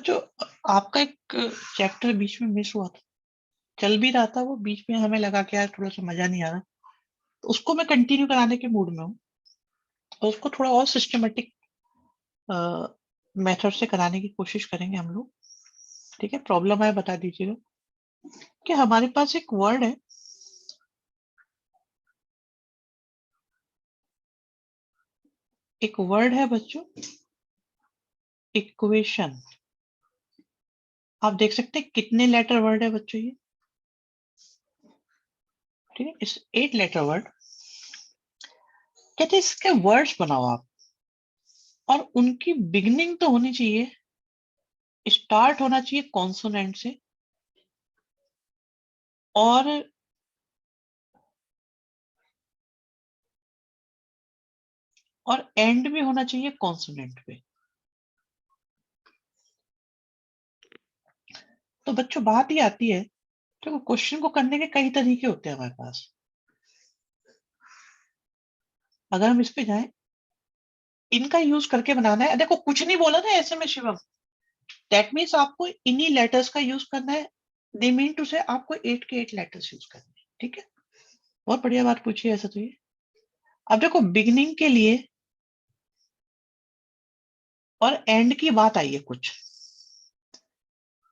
बच्चों, आपका एक चैप्टर बीच में मिस हुआ था। चल भी रहा था वो, बीच में हमें लगा कि यार थोड़ा सा मजा नहीं आ रहा, तो उसको मैं कंटिन्यू कराने के मूड में हूँ। और उसको थोड़ा और सिस्टमेटिक मेथड से कराने की कोशिश करेंगे हम लोग। ठीक है, प्रॉब्लम है बता दीजिएगा। कि हमारे पास एक वर्ड है, बच्चों, इक्वेशन। आप देख सकते हैं कितने लेटर वर्ड है बच्चों ये। ठीक है, इस 8 लेटर वर्ड। कहते हैं इसके वर्ड्स बनाओ आप, और उनकी बिगनिंग तो होनी चाहिए, स्टार्ट होना चाहिए कॉन्सोनेंट से, और एंड भी होना चाहिए कॉन्सोनेंट पे। तो बच्चों बात ही आती है, तो क्वेश्चन को करने के कई तरीके होते हैं हमारे पास। अगर हम इस पे जाएं, इनका यूज करके बनाना है। देखो कुछ नहीं बोला ना ऐसे में शिवम, दैट मीन्स आपको इन्हीं लेटर्स का यूज करना है। दे मीन टू से आपको 8 के 8 लेटर्स यूज करने हैं। ठीक है, बहुत बढ़िया बात पूछी है ऐसा तो ये। अब देखो बिगिनिंग के लिए और एंड की बात आई है कुछ,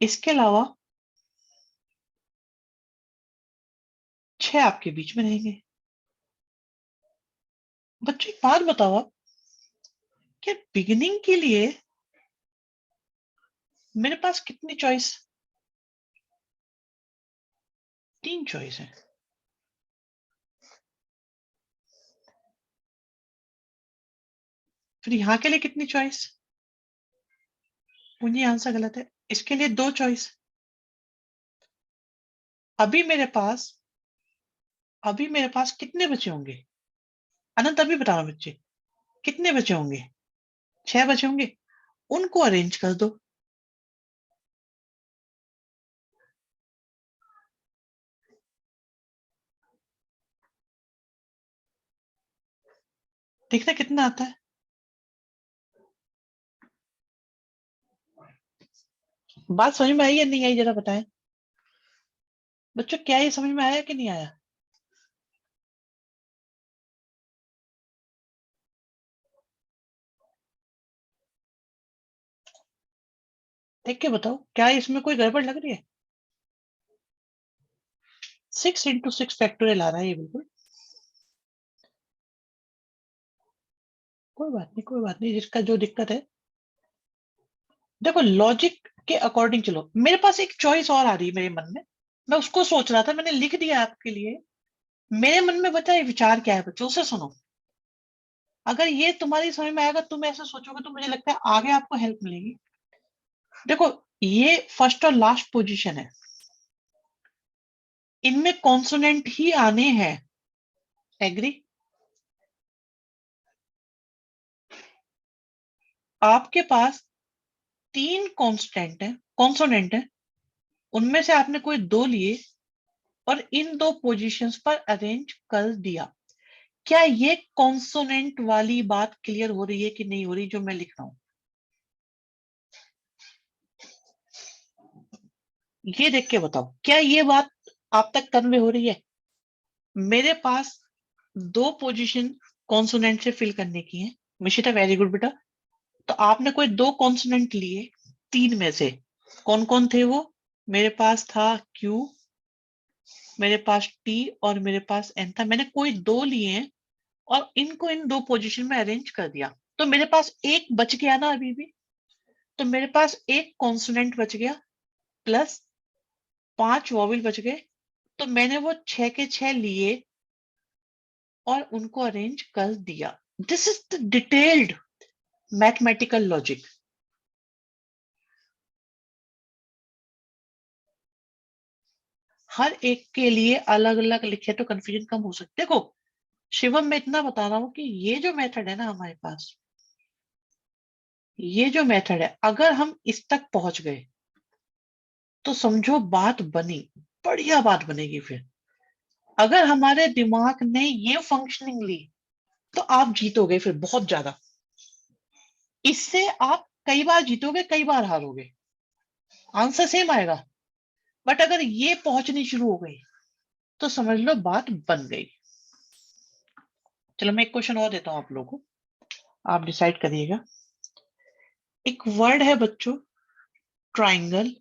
इसके अलावा 6 आपके बीच में रहेंगे। बच्चों एक बात बताओ आप, कि बिगिनिंग के लिए मेरे पास कितनी चॉइस? 3 चॉइस है। फिर यहां के लिए कितनी चॉइस? मुझे आंसर गलत है। इसके लिए 2 चॉइस। अभी मेरे पास कितने बचे होंगे? अनंत अभी बताओ बच्चे, कितने बचे होंगे? 6 बचे होंगे। उनको अरेंज कर दो। देखना कितना आता है। बात समझ में आई या नहीं आई, जरा बताएं बच्चों, क्या ये समझ में आया कि नहीं आया? देख के बताओ, क्या इसमें कोई गड़बड़ लग रही है? 6 × 6 फैक्टोरियल आ रहा है ये, बिल्कुल। कोई बात नहीं, कोई बात नहीं, जिसका जो दिक्कत है। देखो लॉजिक के अकॉर्डिंग चलो। मेरे पास एक चॉइस और आ रही है मेरे मन में, मैं उसको सोच रहा था, मैंने लिख दिया आपके लिए। मेरे मन में बचा ये विचार क्या है बच्चों, उसे सुनो। अगर ये तुम्हारी समझ में आएगा, तुम ऐसे सोचोगे, तो मुझे लगता है आगे आपको हेल्प मिलेगी। देखो, ये फर्स्ट और लास्ट पोजीशन है, इनमें कॉन्सोनेंट ही आने हैं। एग्री? आपके पास 3 कॉन्सोनेंट है, उनमें से आपने कोई 2 लिए और इन 2 पोजीशंस पर अरेंज कर दिया। क्या ये कॉन्सोनेंट वाली बात क्लियर हो रही है कि नहीं हो रही, जो मैं लिख रहा हूं? ये देख के बताओ, क्या ये बात आप तक कन्वे हो रही है? मेरे पास 2 पोजीशन कॉन्सोनेंट से फिल करने की है। मिशिता वेरी गुड बेटा। तो आपने कोई 2 कॉन्सोनेंट लिए 3 में से। कौन कौन थे वो? मेरे पास था क्यू, मेरे पास टी, और मेरे पास एन था। मैंने कोई 2 लिए हैं और इनको इन 2 पोजीशन में अरेंज कर दिया। तो मेरे पास एक बच गया ना अभी भी। तो मेरे पास एक कॉन्सोनेंट बच गया, प्लस 5 वॉवेल बच गए। तो मैंने वो 6 के 6 लिए और उनको अरेंज कर दिया। This is the detailed mathematical logic. हर एक के लिए अलग अलग लिखे तो कंफ्यूजन कम हो सकती है। देखो शिवम, मैं इतना बता रहा हूं कि ये जो मेथड है ना हमारे पास, ये जो मेथड है, अगर हम इस तक पहुंच गए तो समझो बात बनी, बढ़िया बात बनेगी। फिर अगर हमारे दिमाग ने ये फंक्शनिंग ली, तो आप जीतोगे फिर बहुत ज्यादा। इससे आप कई बार जीतोगे, कई बार हारोगे। आंसर सेम आएगा। बट अगर ये पहुंचनी शुरू हो गई तो समझ लो बात बन गई। चलो मैं एक क्वेश्चन और देता हूं आप लोगों को, आप डिसाइड करिएगा। एक वर्ड है बच्चों, ट्राइंगल।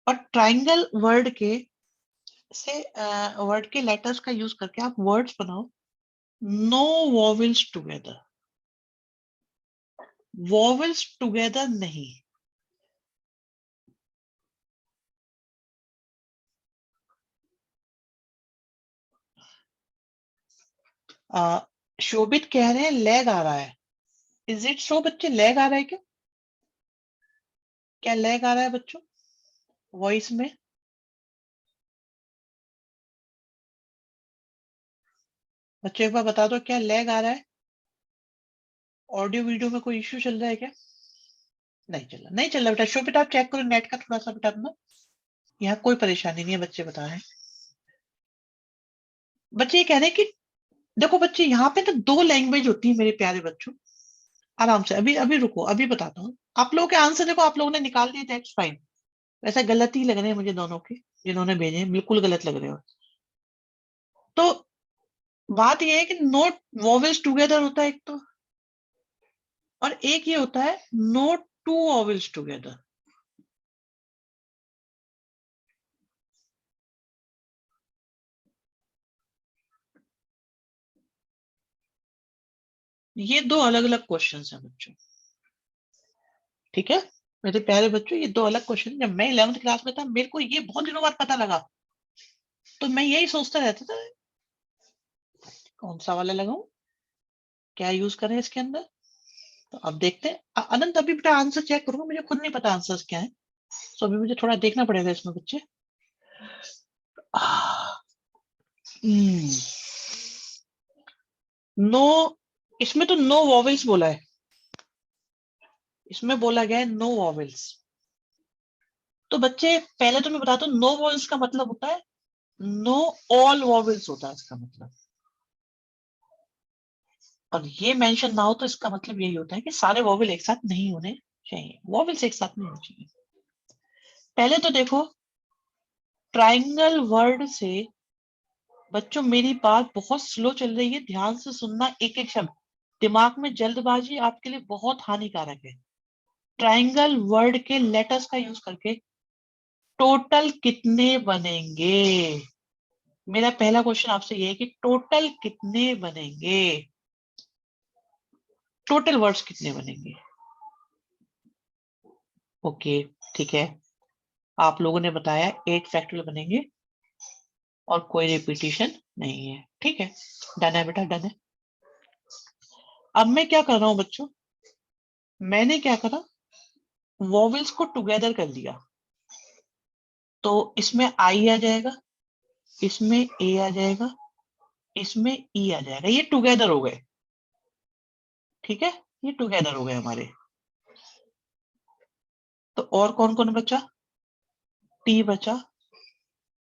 और ट्राइंगल वर्ड के से वर्ड के लेटर्स का यूज करके आप वर्ड्स बनाओ, no vowels together. Vowels together नहीं। शोभित कह रहे हैं लैग आ रहा है। इज इट सो बच्चे, लैग आ रहा है क्या? क्या लैग आ रहा है बच्चों वॉइस में? बच्चों एक बार बता दो, क्या लैग आ रहा है? ऑडियो वीडियो में कोई इश्यू चल रहा है क्या? नहीं चल रहा, नहीं चल रहा बेटा। शोभित आप चेक करो नेट का थोड़ा सा बेटा अपना। यहाँ कोई परेशानी नहीं है, बच्चे बता रहे हैं। बच्चे ये कह रहे हैं कि देखो बच्चे, यहाँ पे तो दो लैंग्वेज होती है मेरे प्यारे बच्चों। आराम से, अभी अभी रुको, अभी बताता हूँ। आप लोगों के आंसर देखो, आप लोगों ने निकाल दिए दैट्स फाइन। वैसे गलत ही लग रहे हैं मुझे दोनों के, जिन्होंने भेजे हैं बिल्कुल गलत लग रहे हो। तो बात यह है कि नोट वॉवेल्स टुगेदर होता है एक तो, और एक ये होता है नोट टू वॉवेल्स टुगेदर। ये दो अलग अलग क्वेश्चन हैं बच्चों, ठीक है मेरे प्यारे बच्चों। ये दो अलग क्वेश्चन, जब मैं 11th क्लास में था मेरे को ये बहुत दिनों बाद पता लगा। तो मैं यही सोचता रहता था कौन सा वाला लगाऊं, क्या यूज करें इसके अंदर। तो अब देखते हैं। अनंत अभी बेटा आंसर चेक करूंगा, मुझे खुद नहीं पता आंसर क्या है। तो अभी मुझे थोड़ा देखना पड़ेगा इसमें बच्चे। नो, इसमें तो नो वॉवेल्स बोला है। इसमें बोला गया है नो वॉवेल्स। तो बच्चे पहले तो मैं बताता हूँ, नो वॉवेल्स का मतलब होता है नो ऑल वॉवेल्स होता है इसका मतलब। और ये मेंशन ना हो तो इसका मतलब यही होता है कि सारे वॉवेल एक साथ नहीं होने चाहिए, वॉवेल्स एक साथ नहीं होने चाहिए। पहले तो देखो, ट्राइंगल वर्ड से बच्चों मेरी बात बहुत स्लो चल रही है, ध्यान से सुनना एक एक शब्द। दिमाग में जल्दबाजी आपके लिए बहुत हानिकारक है। ट्राइंगल वर्ड के लेटर्स का यूज करके टोटल कितने बनेंगे? मेरा पहला क्वेश्चन आपसे ये है कि टोटल कितने बनेंगे, टोटल वर्ड्स कितने बनेंगे? ओके, ठीक है। आप लोगों ने बताया 8 फैक्टोरियल बनेंगे और कोई रिपीटिशन नहीं है, ठीक है। डन है बेटा, डन है। अब मैं क्या कर रहा हूं बच्चों, मैंने क्या करा, वॉवेल्स को टुगेदर कर लिया। तो इसमें आई आ जाएगा, इसमें ए आ जाएगा, इसमें ई आ जाएगा, ये टुगेदर हो गए, ठीक है। ये टुगेदर हो गए हमारे। तो और कौन कौन बचा? टी बचा,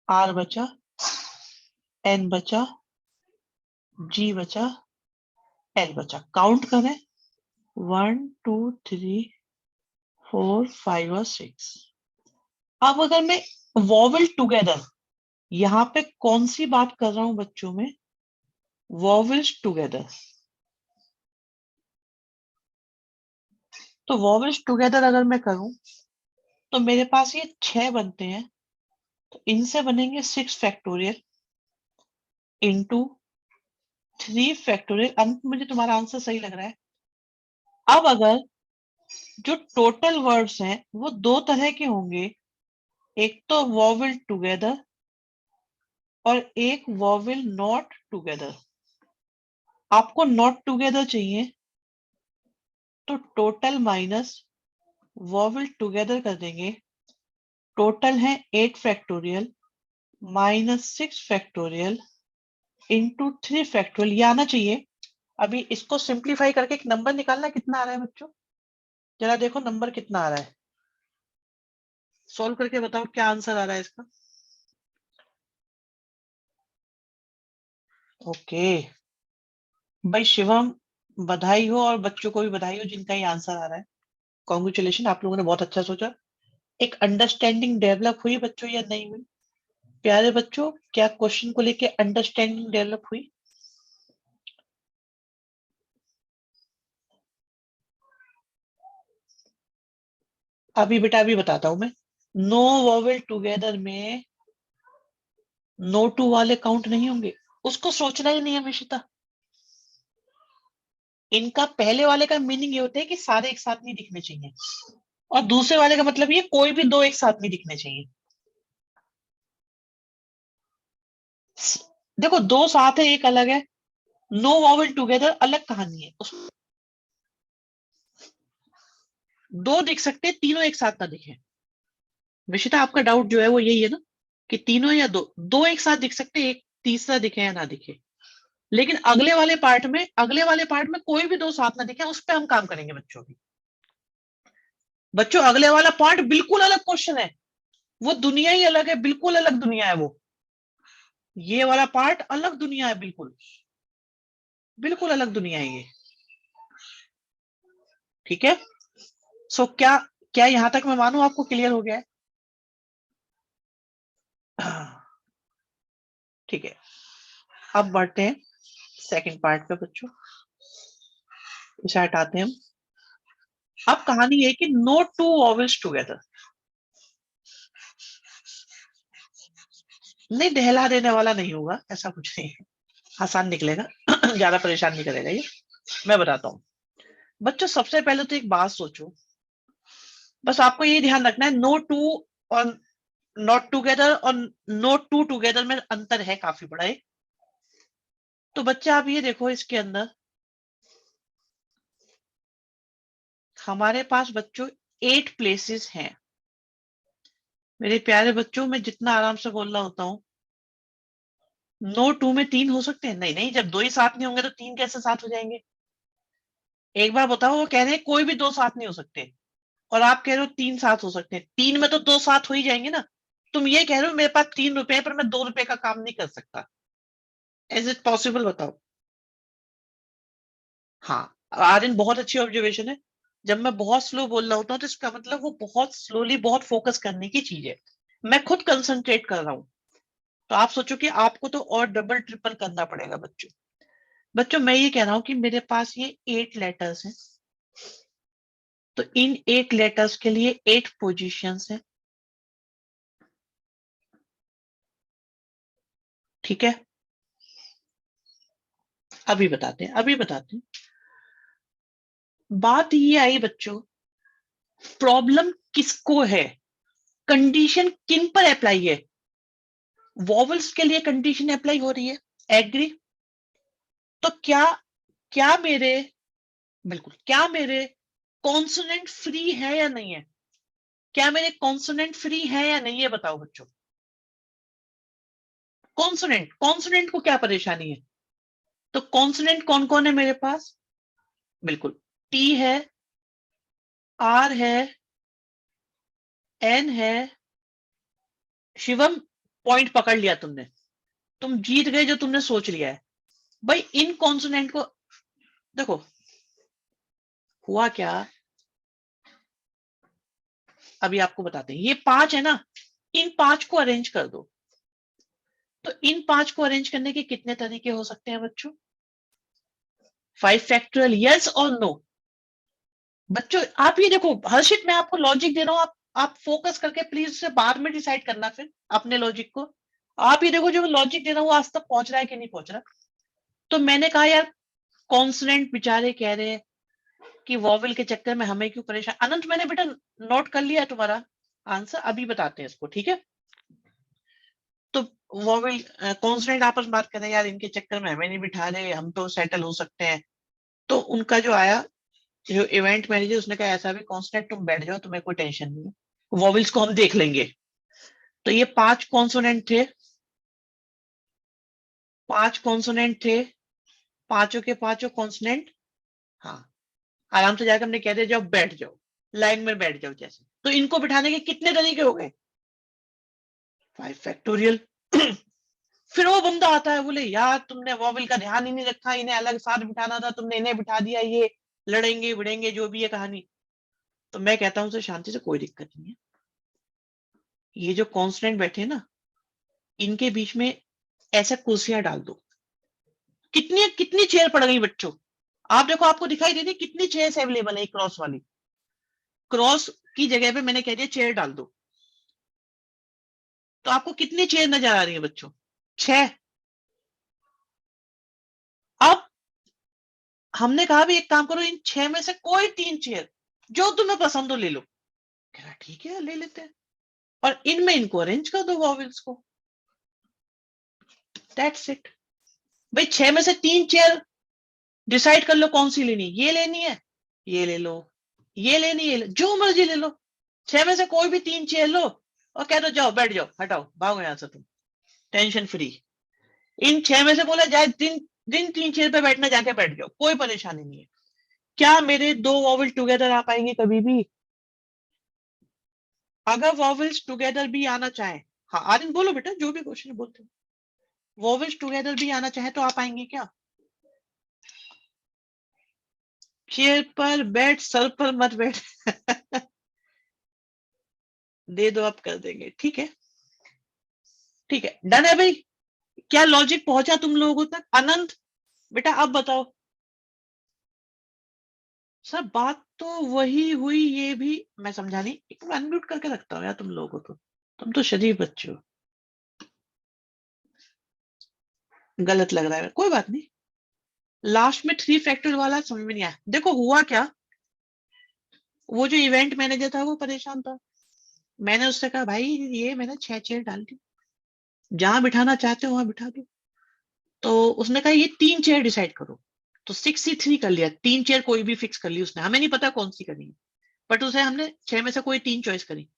आर बचा, एन बचा, जी बचा, एल बचा। काउंट करें, 1 2 3 4 5 और 6। अब अगर मैं वॉवेल टुगेदर, यहां पे कौन सी बात कर रहा हूं बच्चों में? Vowels together. तो वॉवेल्स टुगेदर अगर मैं करूं तो मेरे पास ये 6 बनते हैं। तो इनसे बनेंगे 6 फैक्टोरियल इंटू 3 फैक्टोरियल। अंत मुझे तुम्हारा आंसर सही लग रहा है। अब अगर जो टोटल वर्ड्स हैं वो दो तरह के होंगे, एक तो वॉवेल टुगेदर और एक वॉवेल नॉट टुगेदर। आपको नॉट टुगेदर चाहिए तो टोटल माइनस वॉवेल टुगेदर कर देंगे। टोटल है 8 factorial minus 6 factorial into 3 factorial, ये आना चाहिए। अभी इसको सिंप्लीफाई करके एक नंबर निकालना, कितना आ रहा है बच्चों? जरा देखो नंबर कितना आ रहा है, सोल्व करके बताओ क्या आंसर आ रहा है इसका। ओके, भाई शिवम, बधाई हो, और बच्चों को भी बधाई हो जिनका ये आंसर आ रहा है। कॉन्ग्रेचुलेशन, आप लोगों ने बहुत अच्छा सोचा। एक अंडरस्टैंडिंग डेवलप हुई बच्चों या नहीं हुई? प्यारे बच्चों, क्या क्वेश्चन को लेके अंडरस्टैंडिंग डेवलप हुई? अभी बेटा अभी बताता हूं मैं। नो वोवेल टुगेदर में नो टू वाले काउंट नहीं होंगे। उसको सोचना ही नहीं है मिशिता। इनका पहले वाले का मीनिंग ये होता है कि सारे एक साथ नहीं दिखने चाहिए, और दूसरे वाले का मतलब ये कोई भी दो एक साथ नहीं दिखने चाहिए। देखो, दो साथ है एक अलग है। नो वोवेल टुगेदर अलग कहानी है। दो दिख सकते हैं, तीनों एक साथ ना दिखे। विशिता, आपका डाउट जो है वो यही है ना, कि तीनों या दो दो एक साथ दिख सकते हैं, एक तीसरा दिखे या ना दिखे। लेकिन अगले वाले पार्ट में कोई भी दो साथ ना दिखे, उस पर हम काम करेंगे बच्चों की। बच्चों, अगले वाला पार्ट बिल्कुल अलग क्वेश्चन है। वो दुनिया ही अलग है, बिल्कुल अलग दुनिया है वो। ये वाला पार्ट अलग दुनिया है, बिल्कुल बिल्कुल अलग दुनिया है ये। ठीक है। सो क्या क्या यहां तक मैं मानूं आपको क्लियर हो गया है? ठीक है। अब बढ़ते हैं सेकंड पार्ट पे बच्चों। इसे हटाते हैं हम। अब कहानी है कि नो टू वॉवेल्स टुगेदर। नहीं, दहला देने वाला नहीं होगा, ऐसा कुछ नहीं है। आसान निकलेगा। ज्यादा परेशान नहीं करेगा ये। मैं बताता हूँ बच्चों। सबसे पहले तो एक बात सोचो। बस आपको ये ध्यान रखना है, नो टू और नॉट टुगेदर और नो टू टुगेदर में अंतर है काफी बड़ा है। तो बच्चे आप ये देखो, इसके अंदर हमारे पास बच्चों 8 प्लेसेस हैं। मेरे प्यारे बच्चों, मैं जितना आराम से बोल रहा होता हूँ, नो टू में 3 हो सकते हैं? नहीं नहीं, जब दो ही साथ नहीं होंगे तो 3 कैसे साथ हो जाएंगे? एक बार बताओ, वो कह रहे हैं कोई भी दो साथ नहीं हो सकते, और आप कह रहे हो 3 साथ हो सकते हैं। 3 में तो दो साथ हो ही जाएंगे ना। तुम ये कह रहे हो मेरे पास 3 रुपए पर मैं 2 रुपए का काम नहीं कर सकता। Is it possible? बताओ। हाँ, आर्यन, बहुत अच्छी ऑब्जर्वेशन है। जब मैं बहुत स्लो बोल रहा होता हूँ तो इसका मतलब वो बहुत स्लोली, बहुत फोकस करने की चीज है। मैं खुद कंसंट्रेट कर रहा हूँ। तो आप सोचो कि आपको तो और डबल ट्रिपल करना पड़ेगा बच्चों। बच्चों, मैं ये कह रहा हूं कि मेरे पास ये 8 लेटर्स हैं। तो इन 8 लेटर्स के लिए 8 पोजीशंस हैं। ठीक है। अभी बताते हैं। बात ये आई बच्चों, प्रॉब्लम किसको है, कंडीशन किन पर अप्लाई है? वॉवल्स के लिए कंडीशन अप्लाई हो रही है। एग्री? तो क्या क्या मेरे बिल्कुल, क्या मेरे कॉन्सोनेंट फ्री है या नहीं है? क्या मेरे कॉन्सोनेंट फ्री है या नहीं है? बताओ बच्चों। कॉन्सोनेंट कॉन्सोनेंट को क्या परेशानी है? तो कॉन्सोनेंट कौन कौन है मेरे पास? बिल्कुल, टी है, आर है, एन है। शिवम, पॉइंट पकड़ लिया तुमने। तुम जीत गए जो तुमने सोच लिया है। भाई, इन कॉन्सोनेंट को देखो। हुआ क्या, अभी आपको बताते हैं। ये 5 है ना, इन 5 को अरेंज कर दो। तो इन 5 को अरेंज करने के कितने तरीके हो सकते हैं बच्चों? 5 फैक्टोरियल, यस और नो? बच्चों आप ये देखो, हर्षित, मैं आपको लॉजिक दे रहा हूं, आप फोकस करके प्लीज उसे बाद में डिसाइड करना फिर अपने लॉजिक को। आप ये देखो, जो मैं लॉजिक दे रहा हूँ वो आज तक पहुंच रहा है कि नहीं पहुंच रहा। तो मैंने कहा यार, कॉन्सोनेंट बेचारे कह रहे हैं कि वॉवेल के चक्कर में हमें क्यों परेशान। अनंत, मैंने बेटा नोट कर लिया तुम्हारा आंसर, अभी बताते हैं इसको, ठीक है? तो वॉवेल कॉन्सोनेंट आपस में बात कर रहे हैं, यार इनके चक्कर में हमें नहीं बिठा रहे, हम तो सेटल हो सकते हैं। तो उनका जो आया, जो इवेंट मैनेजर, उसने कहा ऐसा भी कॉन्सोनेंट, तुम बैठ जाओ, तुम्हें कोई टेंशन नहीं है, वॉवेल्स को हम देख लेंगे। तो ये 5 कॉन्सोनेंट थे। 5 कॉन्सोनेंट थे, पांचों के पांचों कॉन्सोनेंट। हाँ, आराम से जाकर हमने कह दिया, जाओ बैठ जाओ, लाइन में बैठ जाओ जैसे। तो इनको बिठाने के कितने तरीके हो गए? 5 फैक्टोरियल। फिर वो बंदा आता है बोले यार तुमने वॉवेल का ध्यान ही नहीं रखा, इन्हें अलग साथ बिठाना था, तुमने इन्हें बिठा दिया, ये लड़ेंगे भिड़ेंगे जो भी है कहानी। तो मैं कहता हूँ शांति से, कोई दिक्कत नहीं है, ये जो कॉन्स्टेंट बैठे हैं ना, इनके बीच में ऐसा कुर्सियां डाल दो। कितनी कितनी चेयर पड़ गई बच्चों, आप देखो, आपको दिखाई दे रही कितनी चेयर अवेलेबल है क्रॉस वाली। क्रॉस की जगह पे मैंने कह दिया चेयर डाल दो, तो आपको कितनी चेयर नजर आ रही है बच्चों? 6। अब हमने कहा भी एक काम करो, इन 6 में से कोई 3 चेयर जो तुम्हें पसंद हो ले लो। कह रहा ठीक है ले लेते हैं, और इनमें इनको अरेंज कर दो वॉवेल्स को। That's it. भाई 6 में से 3 चेयर डिसाइड कर लो कौन सी लेनी, ये लेनी है ये ले लो, ये लेनी है जो मर्जी ले लो। 6 में से कोई भी 3 चेयर लो और कह दो जाओ बैठ जाओ, हटाओ भागो यहां से तुम, टेंशन फ्री। इन 6 में से बोला जाए जिन जिन 3 चेयर पे बैठना जाके बैठ जाओ, कोई परेशानी नहीं है। क्या मेरे 2 वॉवेल टुगेदर आ पाएंगे कभी भी? अगर वॉवेल्स टुगेदर भी आना चाहे, हाँ आर्यन बोलो बेटा, जो भी क्वेश्चन बोलते हो, वॉवेल्स टुगेदर भी आना चाहे तो आ पाएंगे क्या? चेयर पर बैठ, सर पर मत बैठ। दे दो, आप कर देंगे, ठीक है ठीक है, डन है भाई। क्या लॉजिक पहुंचा तुम लोगों तक? अनंत बेटा अब बताओ। सर बात तो वही हुई, ये भी मैं समझा नहीं, एक अनम्यूट करके रखता हूँ यार तुम लोगों को, तुम तो शरीफ बच्चे हो। गलत लग रहा है, कोई बात नहीं। लास्ट में 3 फैक्टर वाला समझ में नहीं आया। देखो हुआ क्या, वो जो इवेंट मैनेजर था वो परेशान था। मैंने उससे कहा भाई ये मैंने 6 चेयर डाल दी, जहां बिठाना चाहते हो वहां बिठा दो। तो उसने कहा ये 3 चेयर डिसाइड करो। तो 6 ही 3 कर लिया, 3 चेयर कोई भी फिक्स कर ली उसने, हमें नहीं पता कौन सी करनी है, बट उसे हमने 6 में से कोई 3 चॉइस करी।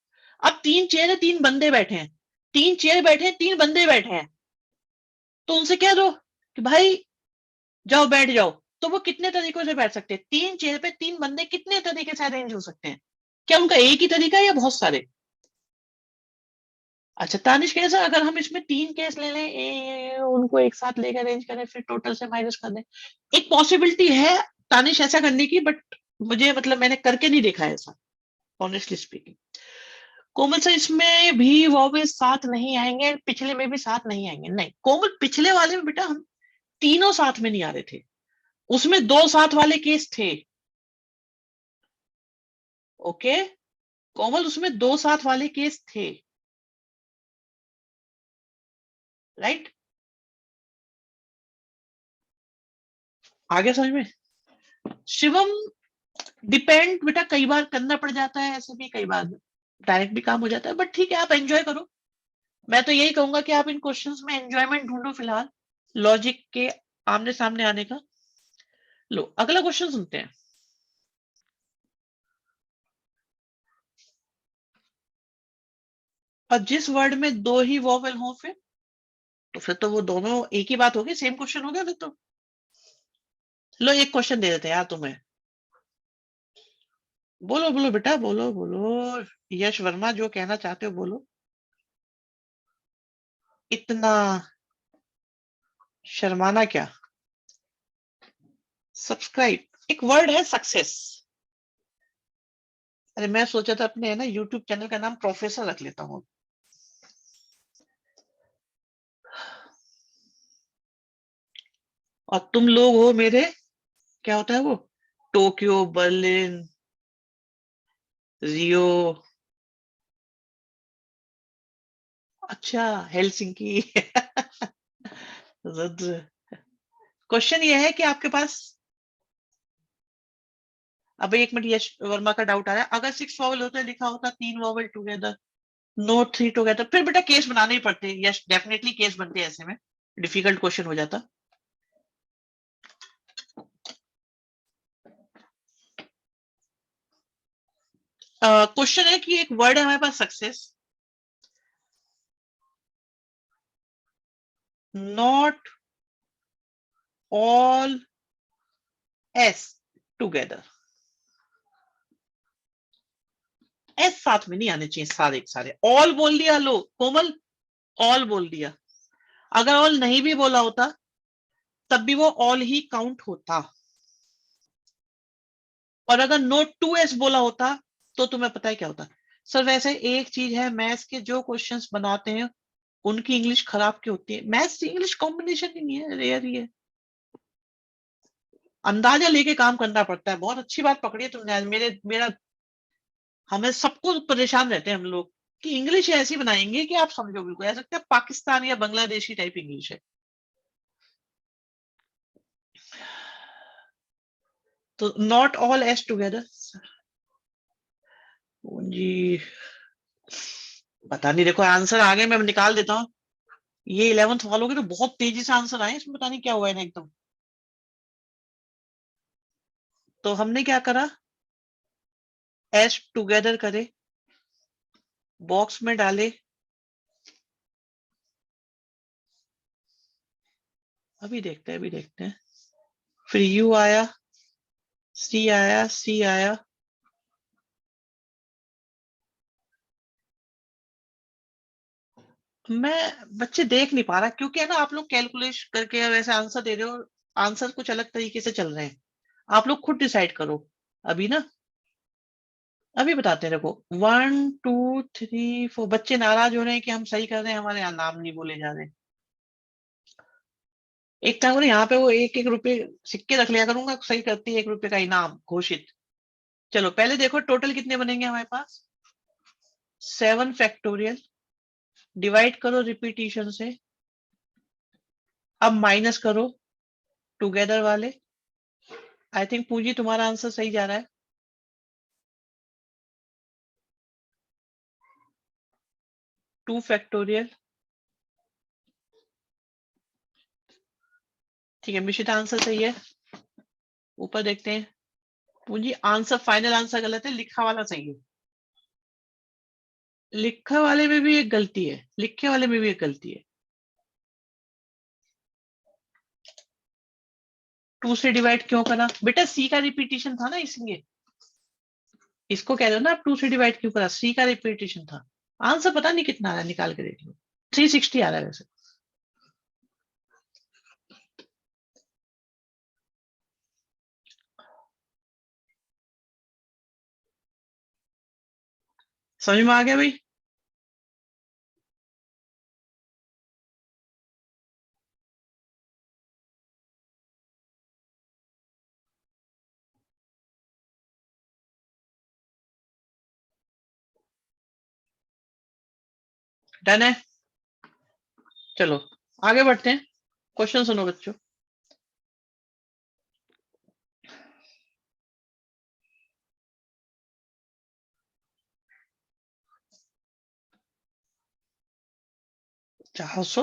अब 3 चेयर है, 3 बंदे बैठे हैं, 3 चेयर बैठे हैं, 3 बंदे बैठे हैं, तो उनसे कह दो कि भाई जाओ बैठ जाओ। तो वो कितने तरीकों से बैठ सकते हैं? 3 चेयर पे 3 बंदे कितने तरीके से अरेंज हो सकते हैं? क्या उनका एक ही तरीका है या बहुत सारे? अच्छा तानिश केस है, अगर हम इसमें 3 केस ले लें, उनको एक साथ लेकर अरेंज करें, फिर टोटल से माइनस कर दें, एक पॉसिबिलिटी है तानिश ऐसा करने की, बट मुझे मतलब मैंने करके नहीं देखा है ऐसा, ऑनेस्टली स्पीकिंग। कोमल सर इसमें भी वॉवेल साथ नहीं आएंगे, पिछले में भी साथ नहीं आएंगे? नहीं कोमल, पिछले वाले में बेटा हम तीनों साथ में नहीं आ रहे थे, उसमें 2 साथ वाले केस थे। ओके कोमल, उसमें 2 साथ वाले केस थे, राइट? आगे समझ में? शिवम, डिपेंड बेटा, कई बार करना पड़ जाता है ऐसे भी, कई बार डायरेक्ट भी काम हो जाता है, बट ठीक है आप एंजॉय करो। मैं तो यही कहूंगा कि आप इन क्वेश्चंस में एंजॉयमेंट ढूंढो फिलहाल, लॉजिक के आमने सामने आने का। लो अगला क्वेश्चन सुनते हैं। और जिस वर्ड में 2 ही वॉवेल हो फिर, तो फिर तो वो दोनों एक ही बात होगी, सेम क्वेश्चन हो गया फिर तो। लो एक क्वेश्चन दे देते हैं यार तुम्हें, बोलो बोलो बेटा, बोलो बोलो, यश वर्मा जो कहना चाहते हो बोलो। इतना शर्माना क्या? सब्सक्राइब एक वर्ड है, सक्सेस। अरे मैं सोचा था अपने है ना यूट्यूब चैनल का नाम प्रोफेसर रख लेता हूँ। और तुम लोग हो मेरे, क्या होता है वो, टोक्यो, बर्लिन, रियो, अच्छा हेलसिंकी। क्वेश्चन ये है कि आपके पास, अब एक मिनट, यश वर्मा का डाउट आ रहा है, अगर 6 वॉवल होता है लिखा होता 3 वॉवल टुगेदर, नो 3 टुगेदर, फिर बेटा केस बनाने ही पड़ते। यस डेफिनेटली केस बनते हैं ऐसे में, डिफिकल्ट क्वेश्चन हो जाता। क्वेश्चन है कि एक वर्ड है हमारे पास success, not all S together, S साथ में नहीं आने चाहिए सारे के सारे। ऑल बोल दिया, लो कोमल, ऑल बोल दिया, अगर ऑल नहीं भी बोला होता तब भी वो ऑल ही काउंट होता, और अगर नो टू एस बोला होता तो तुम्हें पता है क्या होता। सर वैसे एक चीज है, मैथ्स के जो क्वेश्चंस बनाते हैं उनकी इंग्लिश खराब क्यों होती है? मैथ्स इंग्लिश कॉम्बिनेशन ही नहीं है, रेयर ही है। अंदाजा लेके काम करना पड़ता है। बहुत अच्छी बात पकड़ी है तुमने आज। मेरा हमें सबको परेशान रहते हैं हम लोग कि इंग्लिश ऐसी बनाएंगे कि आप समझो, बिल्कुल ऐसा लगता है पाकिस्तान या बांग्लादेशी टाइप इंग्लिश है। तो नॉट ऑल एज टुगेदर जी, पता नहीं। देखो आंसर आगे मैं निकाल देता हूँ। ये 11th वालों के तो बहुत तेजी से आंसर आए, इसमें पता नहीं क्या हुआ है ना एकदम। तो हमने क्या करा, एज टुगेदर करे, बॉक्स में डाले। अभी देखते हैं, अभी देखते हैं। फिर यू आया, सी आया, सी आया। मैं बच्चे देख नहीं पा रहा क्योंकि है ना, आप लोग कैलकुलेट करके वैसे आंसर दे रहे हो। आंसर कुछ अलग तरीके से चल रहे हैं। आप लोग खुद डिसाइड करो अभी ना। अभी बताते हैं, देखो 1 2 3 4। बच्चे नाराज हो रहे हैं कि हम सही कर रहे हैं, हमारे यहाँ नाम नहीं बोले जा रहे। एक काम करो, यहाँ पे वो 1 1 रुपए सिक्के रख लिया करूंगा, सही करती है 1 रुपए का इनाम घोषित। चलो पहले देखो टोटल कितने बनेंगे हमारे पास। 7 फैक्टोरियल, डिवाइड करो रिपीटिशन से। अब माइनस करो टुगेदर वाले। आई थिंक पूजी तुम्हारा आंसर सही जा रहा है। 2 फैक्टोरियल। ठीक है, मिशिता आंसर सही है। ऊपर देखते हैं। पूंजी आंसर, फाइनल आंसर गलत है, लिखा वाला सही है। लिखा वाले में भी एक गलती है, लिखे वाले में भी एक गलती है। 2 से डिवाइड क्यों करा बेटा? सी का रिपीटिशन था ना, इसलिए। इसको कह रहे हो ना आप, 2 से डिवाइड क्यों करा? सी का रिपीटिशन था। आंसर पता नहीं कितना आ रहा है, निकाल के देख लो। 360 आ रहा है वैसे। समझ में आ गया भाई? डन है। चलो आगे बढ़ते हैं। क्वेश्चन सुनो बच्चों। चार सौ,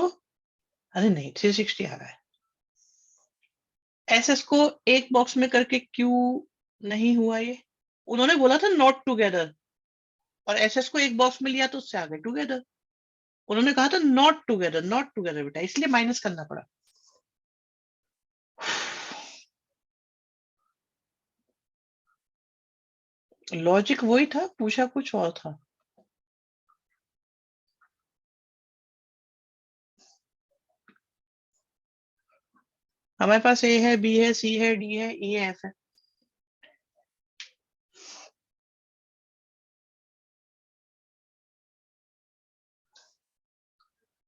अरे नहीं 360 आ रहा है। एस एस को एक बॉक्स में करके क्यों नहीं हुआ ये? उन्होंने बोला था नॉट टुगेदर, और एस एस को एक बॉक्स में लिया तो उससे आ गए टुगेदर। उन्होंने कहा था नॉट टुगेदर, नॉट टुगेदर बेटा, इसलिए माइनस करना पड़ा। लॉजिक वही था, पूछा कुछ और था। हमारे पास ए है, बी है, सी है, डी है, ई है, एफ है।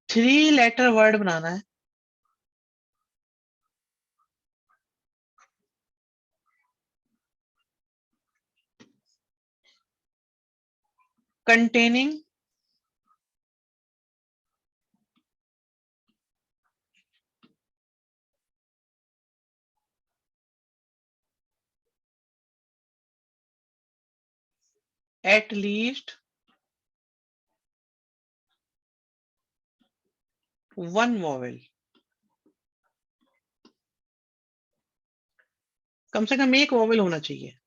3 लेटर वर्ड बनाना है। Containing at least 1 vowel. कम से कम एक वॉवेल होना चाहिए।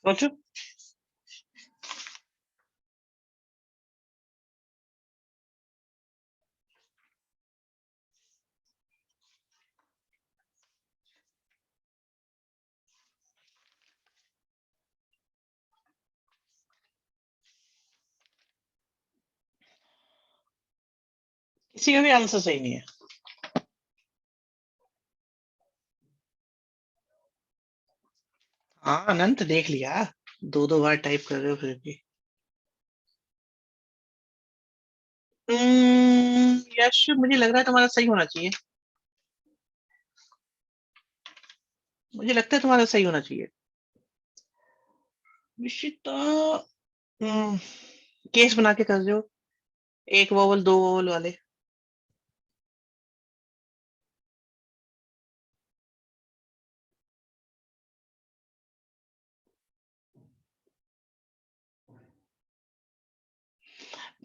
सोचो। किसी का भी आंसर सही नहीं है। हाँ अनंत, देख लिया, दो दो बार टाइप कर रहे हो फिर भी। यश, मुझे लग रहा है तुम्हारा सही होना चाहिए। मुझे लगता है तुम्हारा सही होना चाहिए। निश्चित। केस बना के कर दो, एक वोवल दो वोवल वाले।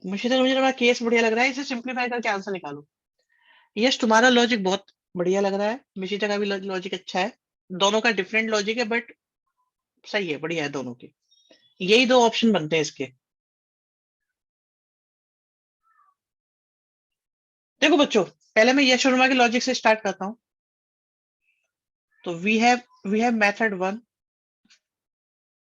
मुझे तुम्हारा केस बढ़िया लग रहा है, इसे सिंप्लीफाई करके आंसर निकालो। यश, तुम्हारा लॉजिक बहुत बढ़िया लग रहा है, मिशिता का भी लॉजिक अच्छा है। दोनों का डिफरेंट लॉजिक है, बट सही है, बढ़िया है दोनों के। यही दो ऑप्शन बनते हैं इसके। देखो बच्चों, पहले मैं यश वर्मा के लॉजिक से स्टार्ट करता हूँ। तो we have method one.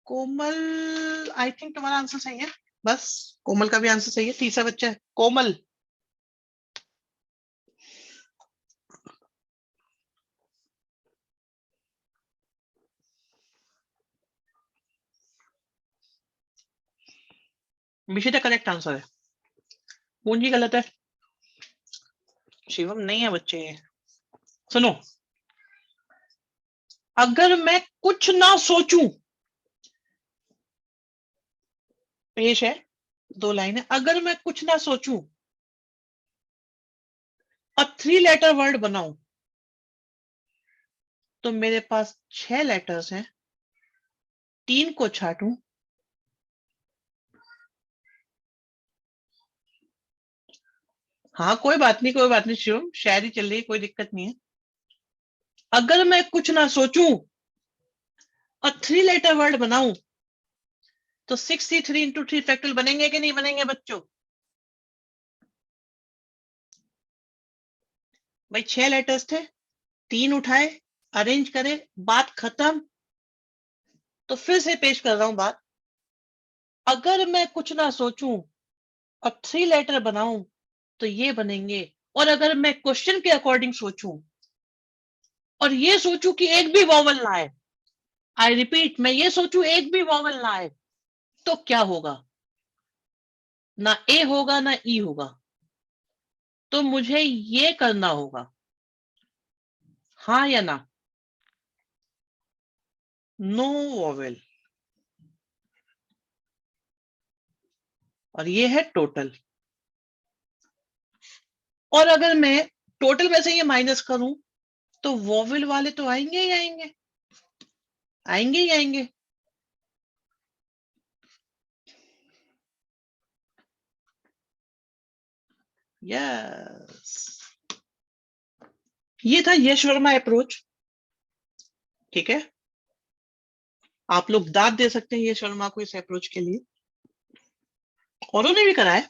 Komal, I think तुम्हारा आंसर सही है। बस, कोमल का भी आंसर सही है, तीसरा बच्चा है कोमल। मिशिता करेक्ट आंसर है। पूंजी गलत है। शिवम नहीं है बच्चे। सुनो, अगर मैं कुछ ना सोचूं, पेश है, दो लाइन है, अगर मैं कुछ ना सोचूं और 3 लेटर वर्ड बनाऊं, तो मेरे पास 6 लेटर्स हैं, 3 को छाटूं। हाँ कोई बात नहीं, कोई बात नहीं शिवम, शायरी चल रही है, कोई दिक्कत नहीं है। अगर मैं कुछ ना सोचूं और 3 लेटर वर्ड बनाऊं, तो 63 × 3 फैक्टोरियल बनेंगे कि नहीं बनेंगे बच्चों? भाई 6 लेटर्स थे, 3 उठाए, अरेंज करे, बात खत्म। तो फिर से पेश कर रहा हूं बात। अगर मैं कुछ ना सोचूं और 3 लेटर बनाऊं, तो ये बनेंगे। और अगर मैं क्वेश्चन के अकॉर्डिंग सोचूं और ये सोचूं कि एक भी वॉवल ना आए, आई रिपीट, मैं ये सोचूं एक भी वॉवल ना आए, तो क्या होगा? ना ए होगा ना ई होगा। तो मुझे ये करना होगा, हाँ या ना? No vowel. और ये है टोटल। और अगर मैं टोटल में से ये माइनस करूं, तो वॉवेल वाले तो आएंगे ही आएंगे, आएंगे ही आएंगे। यस, ये था यश वर्मा अप्रोच। ठीक है, आप लोग दाद दे सकते हैं यश वर्मा को इस अप्रोच के लिए, औरों ने भी करा है।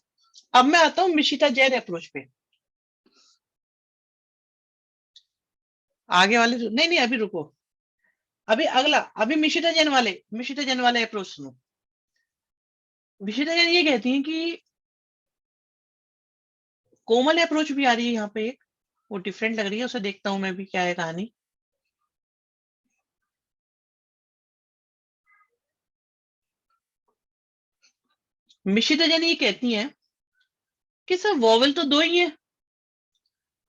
अब मैं आता हूं मिशिता जैन अप्रोच पे। आगे वाले नहीं नहीं, अभी रुको। अभी अगला, अभी मिशिता जैन वाले अप्रोच सुनो। मिशिता जैन ये कहती हैं कि कोमल अप्रोच भी आ रही है यहाँ पे एक, वो डिफरेंट लग रही है, उसे देखता हूं मैं भी क्या है कहानी। मिशिता जैन ये कहती हैं कि सर वॉवल तो दो ही है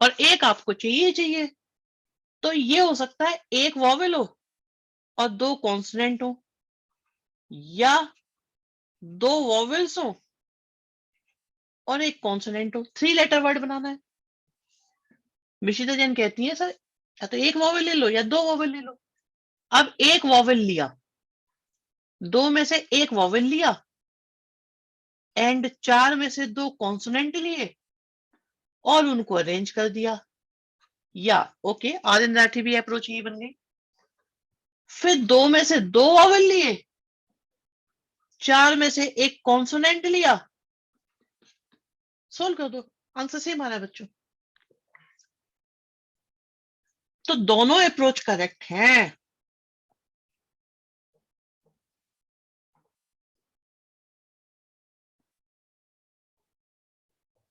और एक आपको चाहिए चाहिए। तो ये हो सकता है एक वॉवल हो और दो कॉन्सोनेंट हो, या दो वॉवल्स हो और एक कॉन्सोनेंट हो। 3 लेटर वर्ड बनाना है। मिशिता जैन कहती है सर, या तो एक वॉवल ले लो या दो वॉवल ले लो। अब एक वॉवल लिया, दो में से एक वॉवल लिया, एंड 4 में से दो कॉन्सोनेंट लिए और उनको अरेंज कर दिया। या ओके, आर एन राठी भी अप्रोच ही बन गई। फिर दो में से दो वॉवल लिए 4 में से एक कॉन्सोनेंट लिया, सोल्व कर दो, आंसर सेम आ रहा है बच्चों। तो दोनों अप्रोच करेक्ट हैं।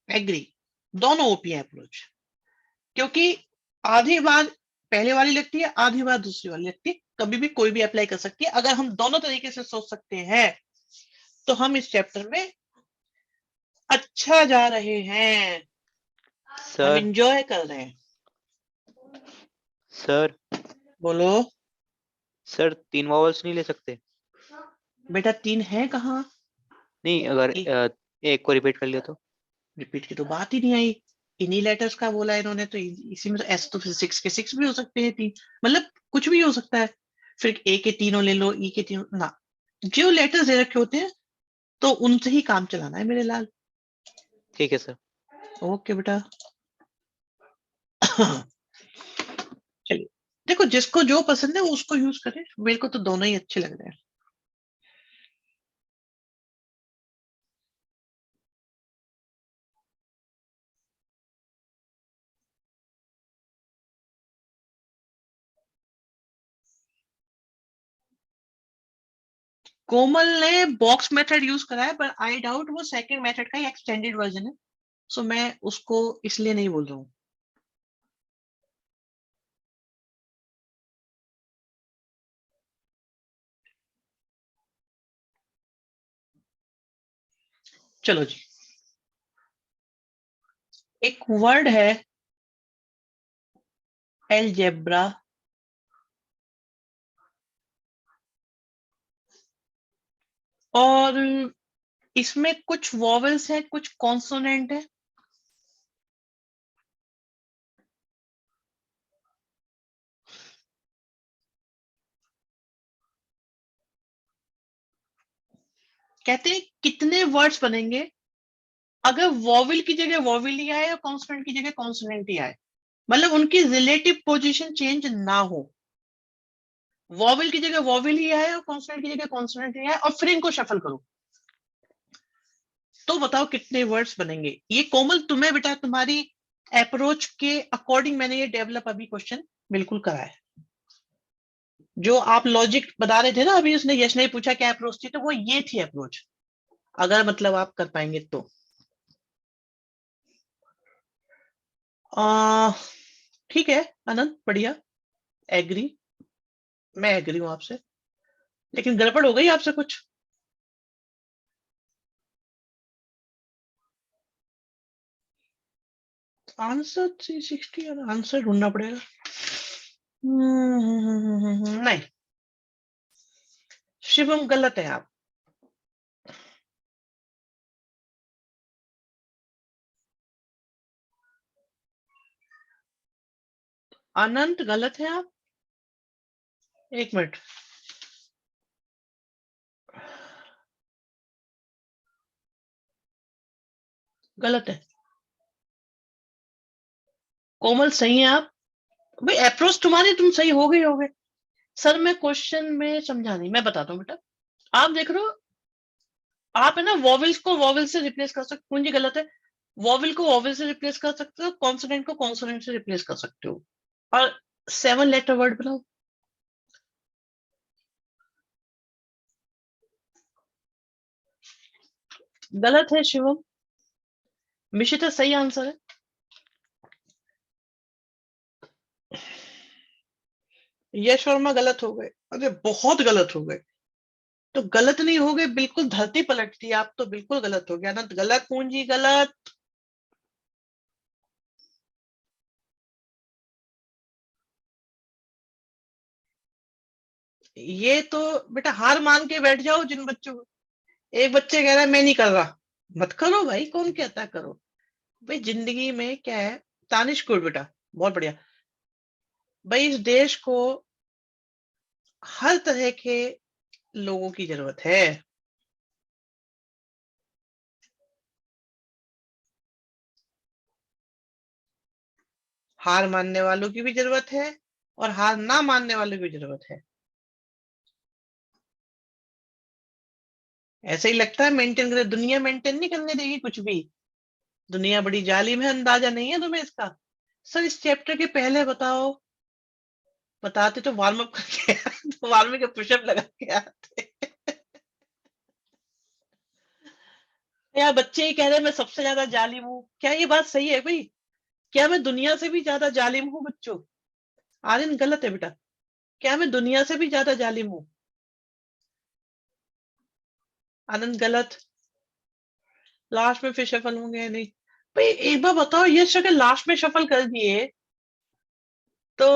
एग्री, दोनों ओपी है अप्रोच, क्योंकि आधी बार पहले वाली लगती है, आधी बार दूसरी वाली लगती है, कभी भी कोई भी अप्लाई कर सकती है। अगर हम दोनों तरीके से सोच सकते हैं तो हम इस चैप्टर में अच्छा जा रहे हैं, हम सर एंजॉय कर रहे हैं। सर बोलो सर 3 वॉवल्स नहीं ले सकते? बेटा, 3 है कहाँ? नहीं, अगर एक एक को रिपीट कर लिया तो? रिपीट की तो बात ही नहीं आई, इन्हीं लेटर्स का बोला इन्होंने, तो इसी में तो एस तो फिर 6 के 6 भी हो सकते हैं, 3, मतलब कुछ भी हो सकता है। फिर ए के तीनों ले लो, ई के तीनों ना, जो लेटर्स दे रखे होते हैं तो उनसे ही काम चलाना है मेरे लाल। ठीक है सर। ओके बेटा। चलिए, देखो जिसको जो पसंद है वो उसको यूज करे, मेरे को तो दोनों ही अच्छे लग रहे हैं। कोमल ने बॉक्स मेथड यूज करा है, पर आई डाउट वो सेकंड मेथड का ही एक्सटेंडेड वर्जन है, सो मैं उसको इसलिए नहीं बोल रहा हूँ। चलो जी, एक वर्ड है एलजेब्रा, और इसमें कुछ वॉवेल्स है, कुछ कॉन्सोनेंट है। कहते हैं कितने वर्ड्स बनेंगे अगर वॉवेल की जगह वॉवेल ही आए और कॉन्सोनेंट की जगह कॉन्सोनेंट ही आए, मतलब उनकी रिलेटिव पोजीशन चेंज ना हो। वॉवेल की जगह वॉवेल ही आए और कॉन्सोनेंट की जगह कॉन्सोनेंट ही आए, और फिर इनको शफल करो, तो बताओ कितने वर्ड्स बनेंगे। ये कोमल तुम्हें बेटा तुम्हारी अप्रोच के अकॉर्डिंग मैंने ये डेवलप अभी क्वेश्चन बिल्कुल करा है। जो आप लॉजिक बता रहे थे ना अभी, उसने यश ने पूछा क्या अप्रोच थी, तो वो ये थी अप्रोच, अगर मतलब आप कर पाएंगे तो। आ, ठीक है अनंत, बढ़िया, एग्री, मैं एग्री हूं आपसे, लेकिन गड़बड़ हो गई आपसे कुछ। आंसर 360, आंसर ढूंढना पड़ेगा। नहीं, शिवम गलत है आप। अनंत गलत है आप। एक मिनट, गलत है। कोमल सही है आप। भाई अप्रोच तुम्हारी, तुम सही हो गए। सर मैं क्वेश्चन में समझा नहीं, मैं बताता हूँ बेटा। आप देख रहे हो, आप है ना वॉवल्स को वॉवल से रिप्लेस कर सकते, पूंजी गलत है। वॉवल को वॉवल से रिप्लेस कर सकते हो, कॉन्सोनेंट को कॉन्सोनेंट से रिप्लेस कर सकते हो, और 7 लेटर वर्ड बनाओ। गलत है शिवम, मिशिता सही आंसर है। यश वर्मा गलत हो गए, अरे बहुत गलत हो गए। तो गलत नहीं हो गए, बिल्कुल धरती पलटती, आप तो बिल्कुल गलत हो गया ना, गलत पूंजी गलत। ये तो बेटा हार मान के बैठ जाओ जिन बच्चों को। एक बच्चे कह रहा है मैं नहीं कर रहा, मत करो भाई, कौन कहता है करो। भाई जिंदगी में क्या है, तानिश गुड बेटा, बहुत बढ़िया। भाई इस देश को हर तरह के लोगों की जरूरत है। हार मानने वालों की भी जरूरत है, और हार ना मानने वालों की भी जरूरत है। ऐसा ही लगता है मेंटेन करे, दुनिया मेंटेन नहीं करने देगी कुछ भी। दुनिया बड़ी जालिम है, अंदाजा नहीं है तुम्हें इसका। सर इस चैप्टर के पहले बताओ, बताते तो वार्म अप करके तो वार्म के पुशअप लगा के आते। यार बच्चे ही कह रहे हैं मैं सबसे ज्यादा जालिम हूँ, क्या ये बात सही है भाई? क्या मैं दुनिया से भी ज्यादा जालिम हूँ बच्चों? आर्यन गलत है बेटा, क्या मैं दुनिया से भी ज्यादा जालिम हूँ? आनंद गलत। लास्ट में फिर शफल होंगे या नहीं? भाई एक बार बताओ, ये अगर लास्ट में शफल कर दिए तो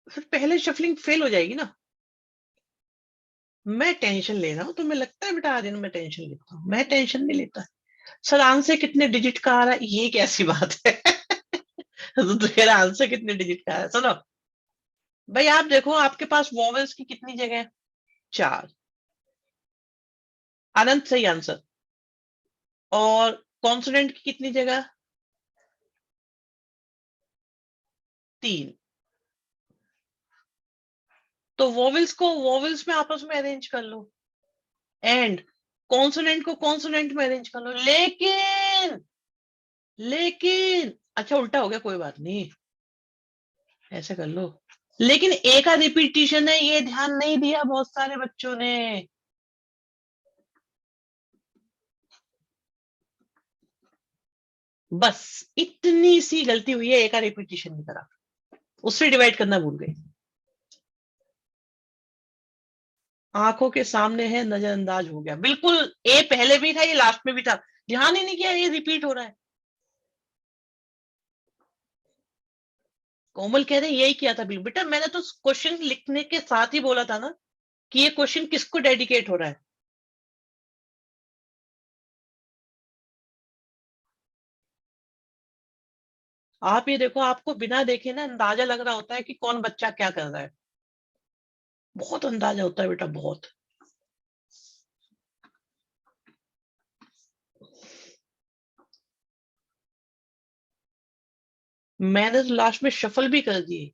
फिर पहले शफलिंग फेल हो जाएगी ना। मैं टेंशन ले रहा हूँ, तुम्हें लगता है बेटा आर्यन मैं टेंशन लेता हूँ? मैं टेंशन नहीं लेता। सर आंसर कितने डिजिट का आ रहा है, ये कैसी बात है? तो तेरा आंसर कितने डिजिट का है? सुनो भाई, आप देखो आपके पास वॉवेल्स की कितनी जगह है? 4। अनंत सही आंसर। और कॉन्सोनेंट की कितनी जगह? 3। तो वॉवेल्स में आपस में अरेंज कर लो, एंड कॉन्सोनेंट को कॉन्सोनेंट में अरेंज कर लो। लेकिन अच्छा उल्टा हो गया, कोई बात नहीं, ऐसे कर लो। लेकिन ए का रिपीटिशन है, ये ध्यान नहीं दिया बहुत सारे बच्चों ने। बस इतनी सी गलती हुई है, ए का रिपीटिशन की तरह, उससे डिवाइड करना भूल गए। आंखों के सामने है, नजरअंदाज हो गया बिल्कुल। ए पहले भी था, ये लास्ट में भी था, ध्यान ही नहीं किया, ये रिपीट हो रहा है। कोमल कह रहे हैं यही किया था बिल्कुल बेटा, मैंने तो क्वेश्चन लिखने के साथ ही बोला था ना कि ये क्वेश्चन किसको डेडिकेट हो रहा है। आप ये देखो, आपको बिना देखे ना अंदाजा लग रहा होता है कि कौन बच्चा क्या कर रहा है। बहुत अंदाजा होता है बेटा, बहुत। मैंने तो लास्ट में शफल भी कर दिए,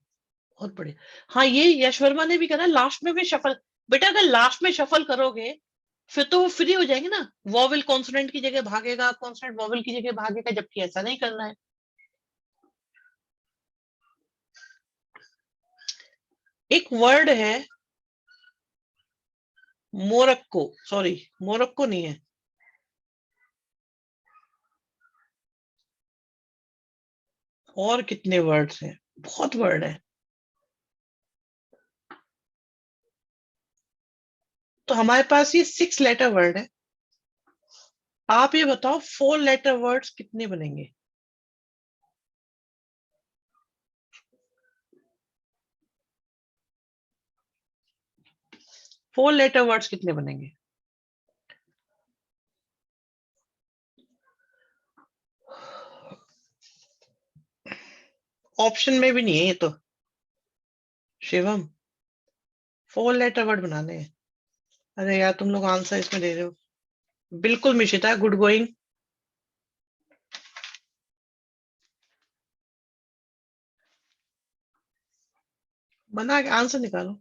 बहुत बढ़िया। हाँ ये यश वर्मा ने भी करा, लास्ट में भी शफल। बेटा अगर लास्ट में शफल करोगे फिर तो वो फ्री हो जाएंगे ना, वॉवल कॉन्सोनेंट की जगह भागेगा, कॉन्सोनेंट वॉवल की जगह भागेगा, जबकि ऐसा नहीं करना है। एक वर्ड है मोरक्को, सॉरी मोरक्को नहीं है। और कितने वर्ड्स हैं, बहुत वर्ड है। तो हमारे पास ये 6 लेटर वर्ड है। आप ये बताओ 4 लेटर वर्ड्स कितने बनेंगे? 4 लेटर वर्ड्स कितने बनेंगे? ऑप्शन में भी नहीं है ये तो। शिवम, 4 लेटर वर्ड बनाने हैं। अरे यार तुम लोग आंसर इसमें दे रहे हो। बिल्कुल मिशिता, गुड गोइंग। बना के आंसर निकालो।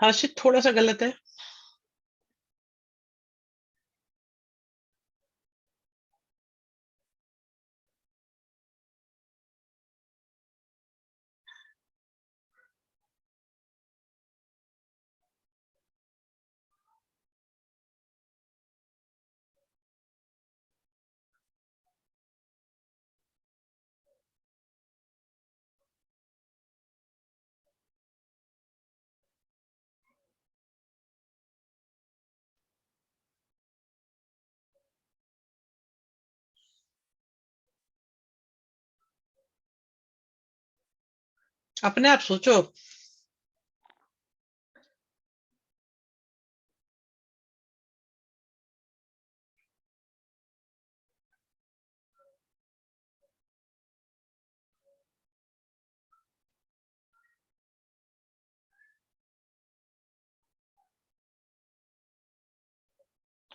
हर्षित थोड़ा सा गलत है। अपने आप सोचो।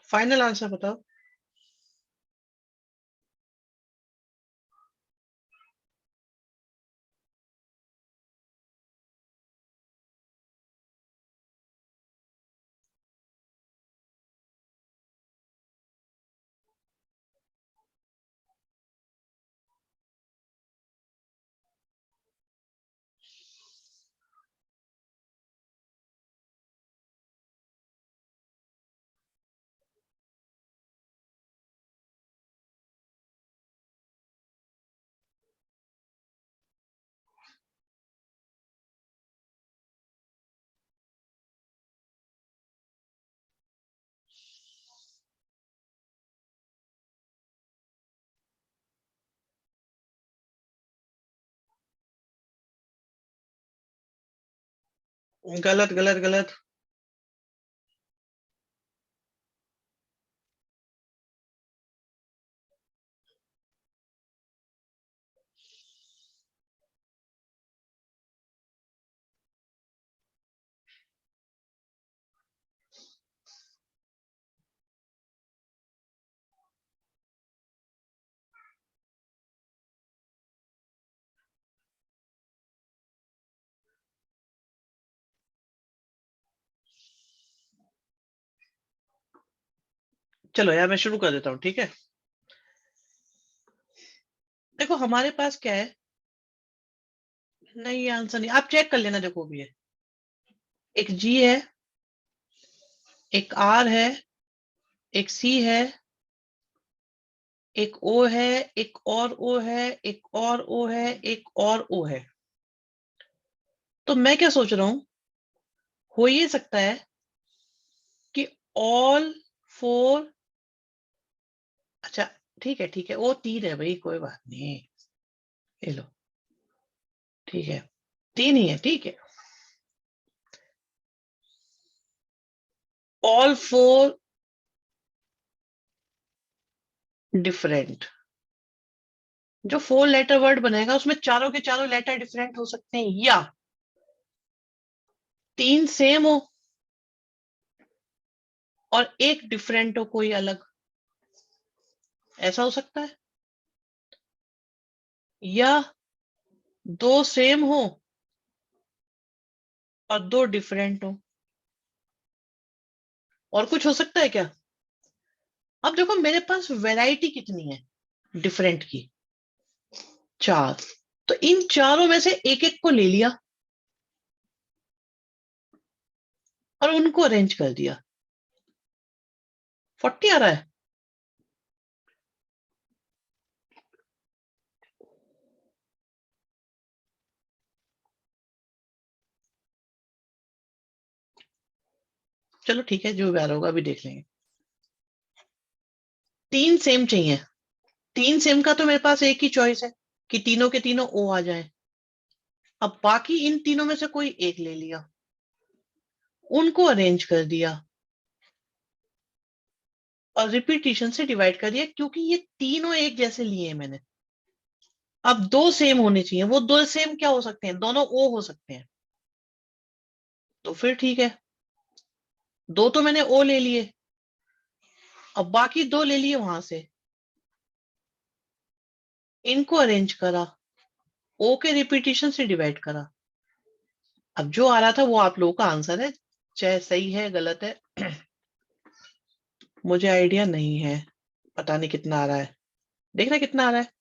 फाइनल आंसर बताओ। गलत गलत गलत। चलो यार मैं शुरू कर देता हूँ, ठीक है। देखो हमारे पास क्या है, नहीं ये आंसर नहीं, आप चेक कर लेना देखो भी है। एक जी है, एक आर है, एक सी है, एक ओ है, एक और ओ है, एक और ओ है, एक और ओ है। तो मैं क्या सोच रहा हूं, हो ये सकता है कि ऑल फोर, अच्छा ठीक है ओ तीन है भाई, कोई बात नहीं, ले लो, ठीक है, तीन ही है, ठीक है। ऑल फोर डिफरेंट, जो फोर लेटर वर्ड बनेगा उसमें चारों के चारों लेटर डिफरेंट हो सकते हैं, या तीन सेम हो और एक डिफरेंट हो कोई अलग, ऐसा हो सकता है। या दो सेम हो और दो डिफरेंट हो। और कुछ हो सकता है क्या? अब देखो मेरे पास वैरायटी कितनी है डिफरेंट की, चार। तो इन चारों में से एक एक को ले लिया और उनको अरेंज कर दिया, 40 आ रहा है। चलो ठीक है, जो भी आ रहा होगा अभी देख लेंगे। तीन सेम चाहिए, तीन सेम का तो मेरे पास एक ही चॉइस है कि तीनों के तीनों ओ आ जाए। अब बाकी इन तीनों में से कोई एक ले लिया, उनको अरेंज कर दिया और रिपीटिशन से डिवाइड कर दिया, क्योंकि ये तीनों एक जैसे लिए हैं मैंने। अब दो सेम होने चाहिए, वो दो सेम क्या हो सकते हैं, दोनों ओ हो सकते हैं। तो फिर ठीक है, दो तो मैंने ओ ले लिए, अब बाकी दो ले लिए वहां से, इनको अरेंज करा, ओ के रिपीटिशन से डिवाइड करा। अब जो आ रहा था वो आप लोगों का आंसर है, चाहे सही है गलत है मुझे आइडिया नहीं है, पता नहीं कितना आ रहा है। देखना कितना आ रहा है,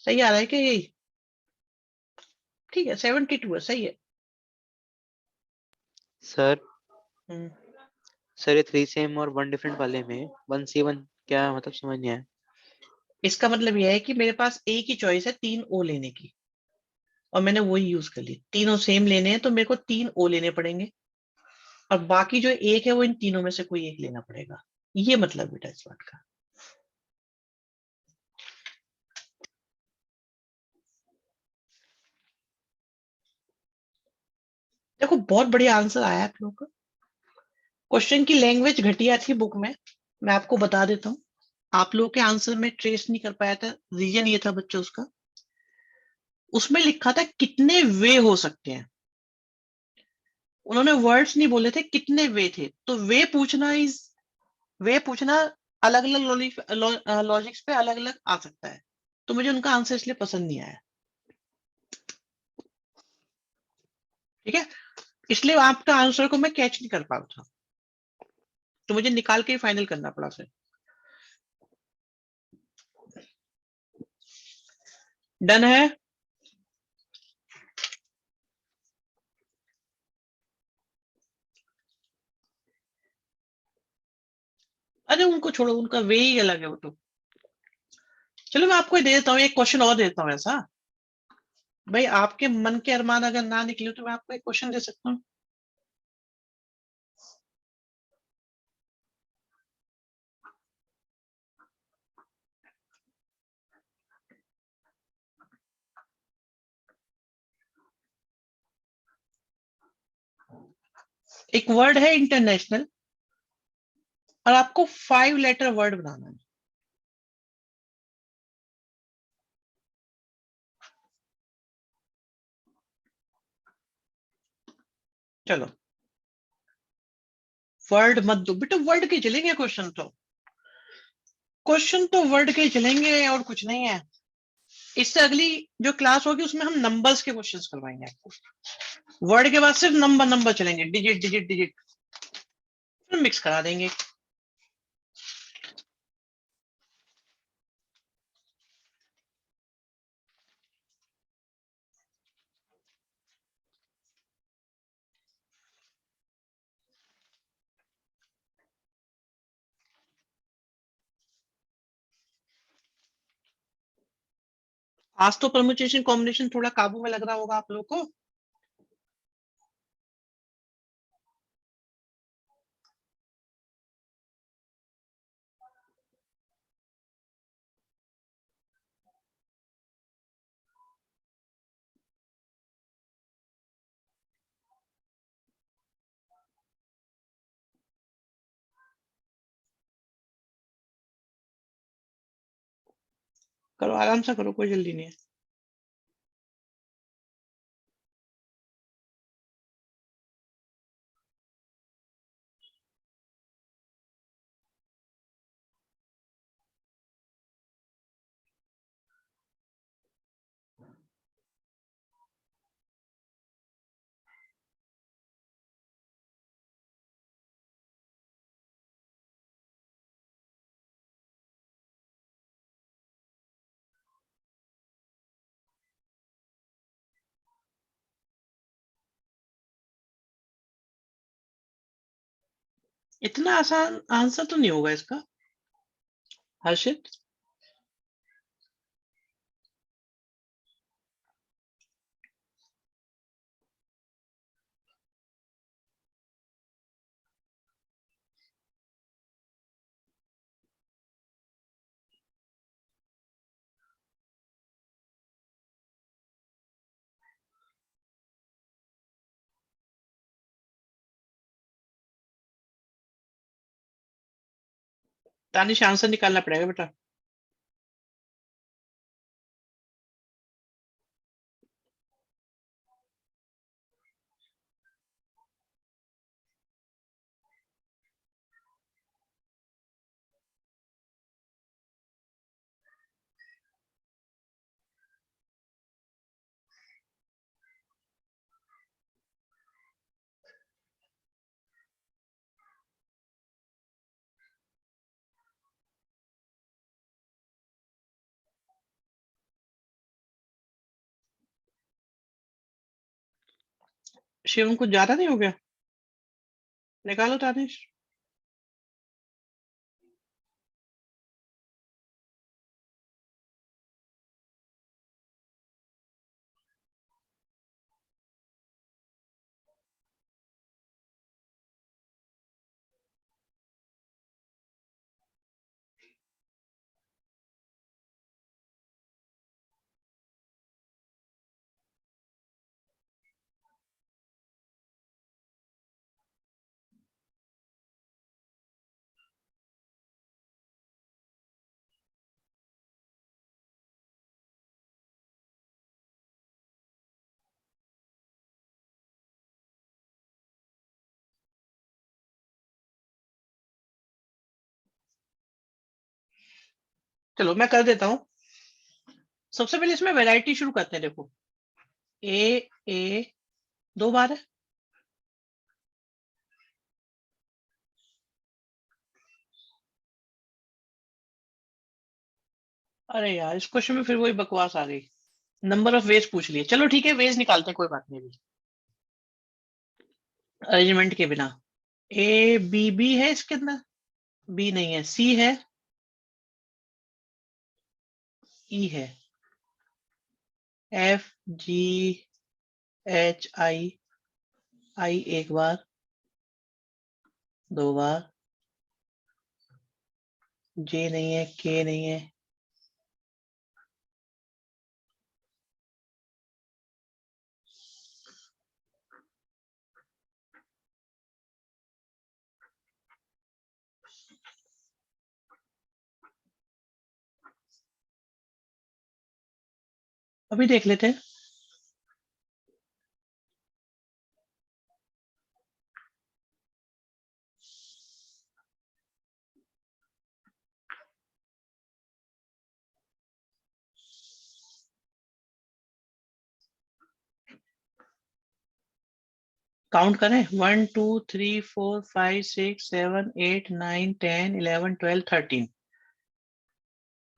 सही आ रहा है क्या यही? ठीक है 72 है, सही है। सर हम्म, सर ये थ्री सेम और वन डिफरेंट वाले में वन सी वन क्या मतलब समझ नहीं आया। इसका मतलब यह है कि मेरे पास एक ही चॉइस है तीन ओ लेने की, और मैंने वही यूज कर ली। तीनों सेम लेने हैं तो मेरे को तीन ओ लेने पड़ेंगे, और बाकी जो एक है वो इन तीनों में से कोई एक लेना पड़ेगा। ये मतलब बेटा इस बात का। देखो बहुत बढ़िया आंसर आया आप लोगों का। क्वेश्चन की लैंग्वेज घटिया थी बुक में, मैं आपको बता देता हूँ। आप लोगों के आंसर में ट्रेस नहीं कर पाया था, रीजन ये था बच्चों उसका, उसमें लिखा था कितने वे हो सकते हैं, उन्होंने वर्ड्स नहीं बोले थे, कितने वे थे, तो वे पूछना इज वे पूछना अलग अलग लॉजिक्स पे अलग अलग आ सकता है, तो मुझे उनका आंसर इसलिए पसंद नहीं आया। ठीक है, इसलिए आपका आंसर को मैं कैच नहीं कर पा रहा था, तो मुझे निकाल के ही फाइनल करना पड़ा फिर। डन है। अरे उनको छोड़ो, उनका वे ही अलग है वो तो। चलो मैं आपको दे देता हूँ, एक क्वेश्चन और दे देता हूँ ऐसा। भाई आपके मन के अरमान अगर ना निकले तो मैं आपको एक क्वेश्चन दे सकता हूँ। एक वर्ड है इंटरनेशनल, और आपको 5 लेटर वर्ड बनाना है। चलो, वर्ड मत दो बेटा, वर्ड के चलेंगे क्वेश्चन तो। क्वेश्चन तो वर्ड के ही चलेंगे और कुछ नहीं है। इससे अगली जो क्लास होगी उसमें हम नंबर्स के क्वेश्चंस करवाएंगे आपको। वर्ड के बाद सिर्फ नंबर नंबर चलेंगे, डिजिट डिजिट डिजिट, फिर मिक्स करा देंगे। आज तो परम्यूटेशन कॉम्बिनेशन थोड़ा काबू में लग रहा होगा आप लोग को। करो आराम से करो, कोई जल्दी नहीं है। इतना आसान आंसर तो नहीं होगा इसका, हर्षित। तानिश आंसर निकालना पड़ेगा बेटा। शिवम कुछ ज्यादा नहीं हो गया? निकालो तानिश। चलो मैं कर देता हूं। सबसे पहले इसमें वैरायटी शुरू करते हैं। देखो ए 2 बार है, अरे यार इस क्वेश्चन में फिर वही बकवास आ गई, नंबर ऑफ वेज पूछ लिए। चलो ठीक है, वेज निकालते हैं, कोई बात नहीं अभी अरेंजमेंट के बिना। बी है इसके अंदर, बी नहीं है, सी है, ई है, एफ जी एच आई एक बार, 2 बार, जे नहीं है, के नहीं है, अभी देख लेते हैं। काउंट करें, 1 2 3 4 5 6 7 8 9 10 11 12 13,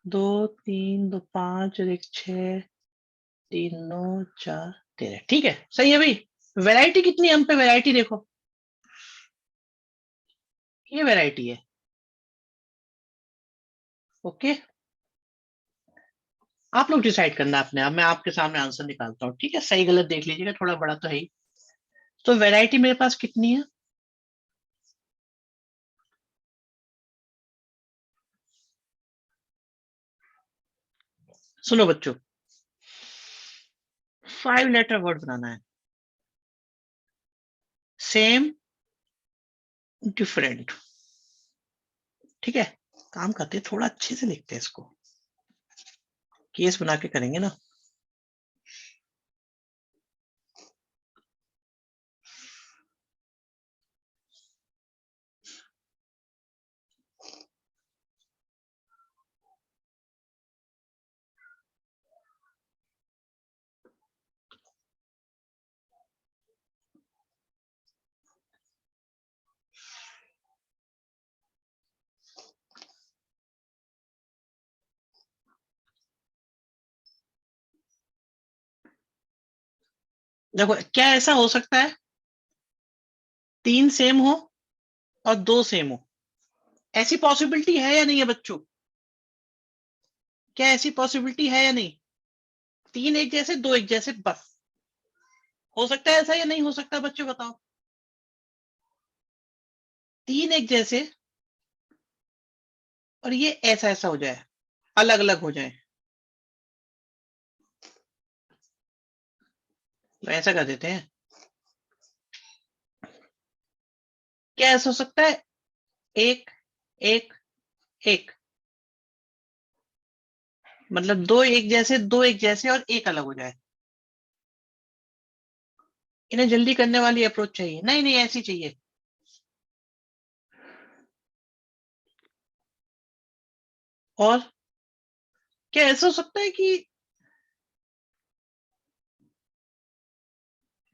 2 3 2 5 और 1 6, 3 9 4 13, ठीक है सही है भाई। वैरायटी कितनी है हम पे, वैरायटी देखो, ये वैरायटी है। ओके, आप लोग डिसाइड करना अपने आप, मैं आपके सामने आंसर निकालता हूँ, ठीक है, सही गलत देख लीजिएगा, थोड़ा बड़ा तो है ही। तो वैरायटी मेरे पास कितनी है, सुनो बच्चों, 5 लेटर वर्ड बनाना है, सेम डिफरेंट, ठीक है। काम करते हैं, थोड़ा अच्छे से लिखते हैं इसको, केस बना के करेंगे ना। देखो क्या ऐसा हो सकता है, 3 सेम हो और 2 सेम हो, ऐसी पॉसिबिलिटी है या नहीं है बच्चों, क्या ऐसी पॉसिबिलिटी है या नहीं? 3 एक जैसे, 2 एक जैसे, बस। हो सकता है ऐसा या नहीं हो सकता बच्चों, बताओ। 3 एक जैसे और ये ऐसा ऐसा हो जाए, अलग अलग हो जाए, तो ऐसा कर देते हैं। क्या ऐसा हो सकता है, एक एक एक, मतलब 2 एक जैसे, 2 एक जैसे और एक अलग हो जाए। इन्हें जल्दी करने वाली अप्रोच चाहिए, नहीं नहीं ऐसी चाहिए। और क्या ऐसा हो सकता है कि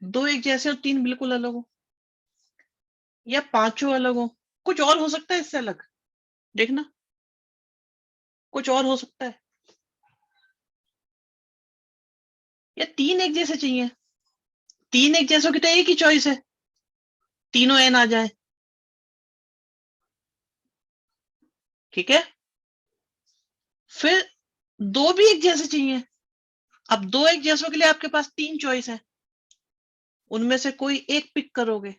2 एक जैसे और 3 बिल्कुल अलग हो, या पांचों अलग हो? कुछ और हो सकता है इससे अलग, देखना, कुछ और हो सकता है, या 3 एक जैसे चाहिए। 3 एक जैसों की तो एक ही चॉइस है, तीनों एन आ जाए, ठीक है। फिर 2 भी एक जैसे चाहिए, अब 2 एक जैसों के लिए आपके पास 3 चॉइस है, उनमें से कोई एक पिक करोगे।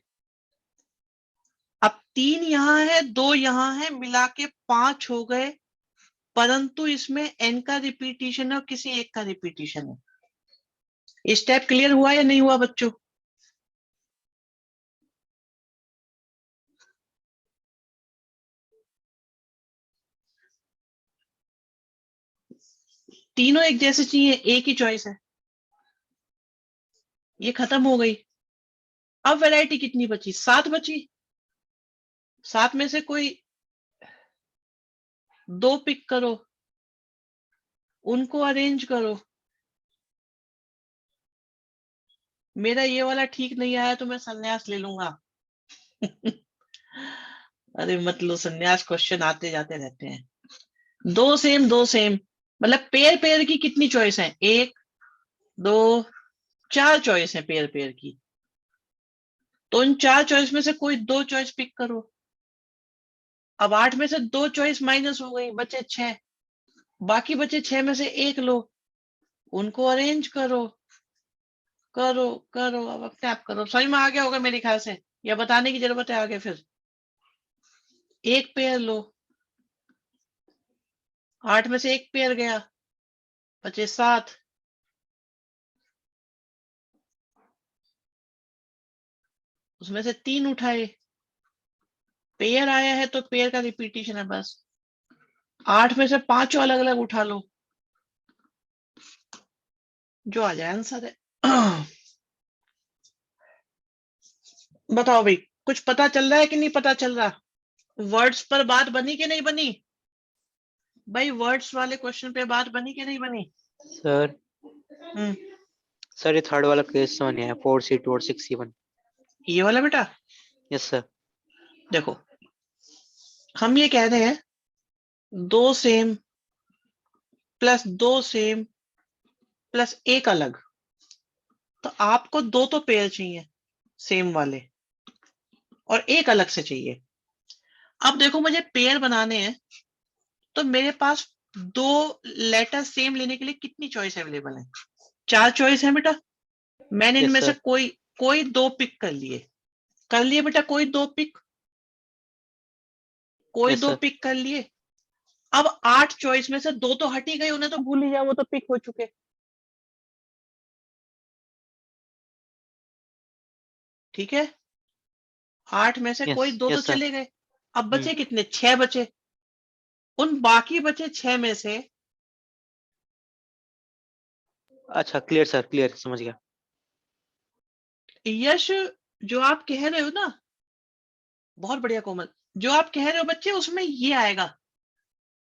अब 3 यहां है, 2 यहां है, मिला के 5 हो गए, परंतु इसमें एन का रिपीटिशन है और किसी एक का रिपीटिशन है। स्टेप क्लियर हुआ या नहीं हुआ बच्चों? तीनों एक जैसे चाहिए, एक ही चॉइस है, ये खत्म हो गई। अब वैरायटी कितनी बची, 7 बची, 7 में से कोई 2 पिक करो, उनको अरेंज करो। मेरा ये वाला ठीक नहीं आया तो मैं संन्यास ले लूंगा। अरे मत लो संन्यास, क्वेश्चन आते जाते रहते हैं। दो सेम मतलब पेयर पेयर की कितनी चॉइस है? एक, दो, चार चॉइस है पेयर पेयर की। तो इन चार चॉइस में से कोई दो चॉइस पिक करो। अब 8 में से दो चॉइस माइनस हो गई, बचे 6। बाकी बचे 6 में से एक लो, उनको अरेंज करो। करो करो, अब अपने आप करो। समझ में आ गया होगा मेरे ख्याल से, या बताने की जरूरत है आगे? फिर एक पेयर लो, 8 में से एक पेयर गया, बचे 7। उसमें से 3 उठाए, पेयर आया है तो पेयर का रिपीटिशन है बस। 8 में से 5 अलग अलग उठा लो, जो आ जाए आंसर है। बताओ भाई, कुछ पता चल रहा है कि नहीं पता चल रहा? वर्ड्स पर बात बनी कि नहीं बनी? भाई वर्ड्स वाले क्वेश्चन पे बात बनी कि नहीं बनी? सर हम्म। सर ये थर्ड वाला केस समझ नहीं आया, 4C2 और 6C1। ये वाला बेटा यस सर। देखो, हम ये कह रहे हैं दो सेम प्लस दो सेम प्लस एक अलग। तो आपको दो तो पेयर चाहिए सेम वाले, और एक अलग से चाहिए। अब देखो मुझे पेयर बनाने हैं, तो मेरे पास दो लेटर सेम लेने के लिए कितनी चॉइस अवेलेबल है? 4 चॉइस है बेटा। मैंने यस इनमें से सर। कोई कोई दो पिक कर लिए बेटा, कोई दो पिक, कोई यस दो सर। पिक कर लिए। अब 8 चॉइस में से दो तो हट ही गए, उन्हें तो भूल ही जाओ, वो तो पिक हो चुके। ठीक है, 8 में से कोई यस दो तो यस सर। चले गए। अब बचे कितने? 6 बचे। उन बाकी बचे 6 में से अच्छा क्लियर सर, क्लियर, समझ गया। यश, जो आप कह रहे हो ना, बहुत बढ़िया कोमल, जो आप कह रहे हो बच्चे, उसमें ये आएगा।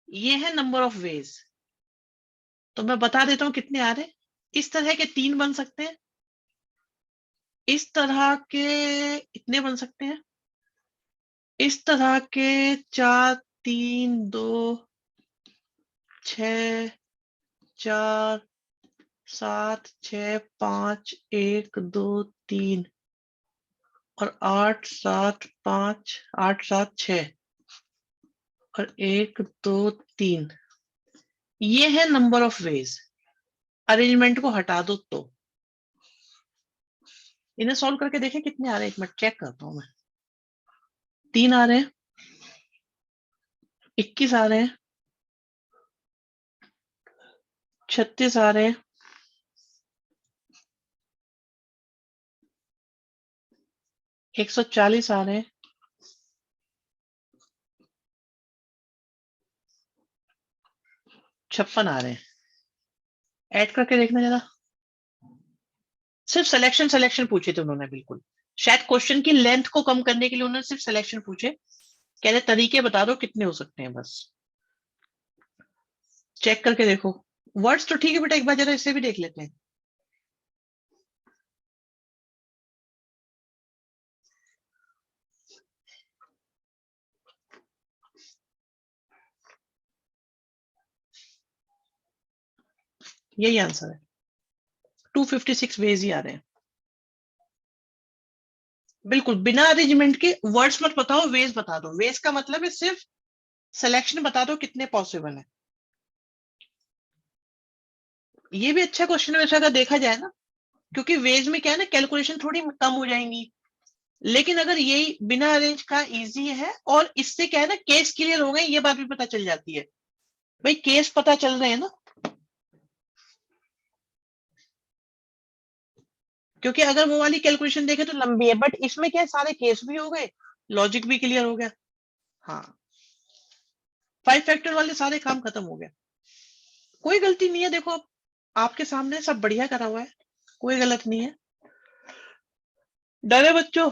ये है नंबर ऑफ वेज। तो मैं बता देता हूं कितने आ रहे हैं। इस तरह के 3 बन सकते हैं, इस तरह के इतने बन सकते हैं, इस तरह के 4, 3, 2, 6, 4, 7, 6, 5, 1, 2, 3 और 8, 7, 5, 8, 7, 6 और 1, 2, 3। ये है नंबर ऑफ वेज। अरेंजमेंट को हटा दो तो इन्हें सॉल्व करके देखें कितने आ रहे हैं। एक मिनट चेक करता हूं मैं। 3 आ रहे हैं, 21 आ रहे हैं, 36 आ रहे हैं, 140 आ रहे हैं, 56 आ रहे हैं। ऐड करके देखना जरा। सिर्फ सिलेक्शन सिलेक्शन पूछे थे उन्होंने, बिल्कुल। शायद क्वेश्चन की लेंथ को कम करने के लिए उन्होंने सिर्फ सिलेक्शन पूछे। कह रहे तरीके बता दो कितने हो सकते हैं बस। चेक करके देखो। वर्ड्स तो ठीक है बेटा, एक बार जरा इसे भी देख लेते हैं। यही आंसर है, 256 वेज ही आ रहे हैं। बिल्कुल बिना अरेंजमेंट के। वर्ड्स मत बताओ, वेज बता दो। वेज का मतलब है सिर्फ सिलेक्शन बता दो कितने पॉसिबल है। ये भी अच्छा क्वेश्चन है वैसे अगर देखा जाए ना, क्योंकि वेज में क्या है ना, कैलकुलेशन थोड़ी कम हो जाएंगी। लेकिन अगर यही बिना अरेंज का इजी है, और इससे क्या है ना, केस क्लियर हो गए, ये बात भी पता चल जाती है। भाई केस पता चल रहे हैं ना, क्योंकि अगर वो वाली कैलकुलेशन देखे तो लंबी है, बट इसमें क्या है, सारे केस भी हो गए, लॉजिक भी क्लियर हो गया। हाँ, 5 फैक्टर वाले सारे काम खत्म हो गया। कोई गलती नहीं है, देखो आपके सामने सब बढ़िया करा हुआ है, कोई गलत नहीं है। डरे बच्चों?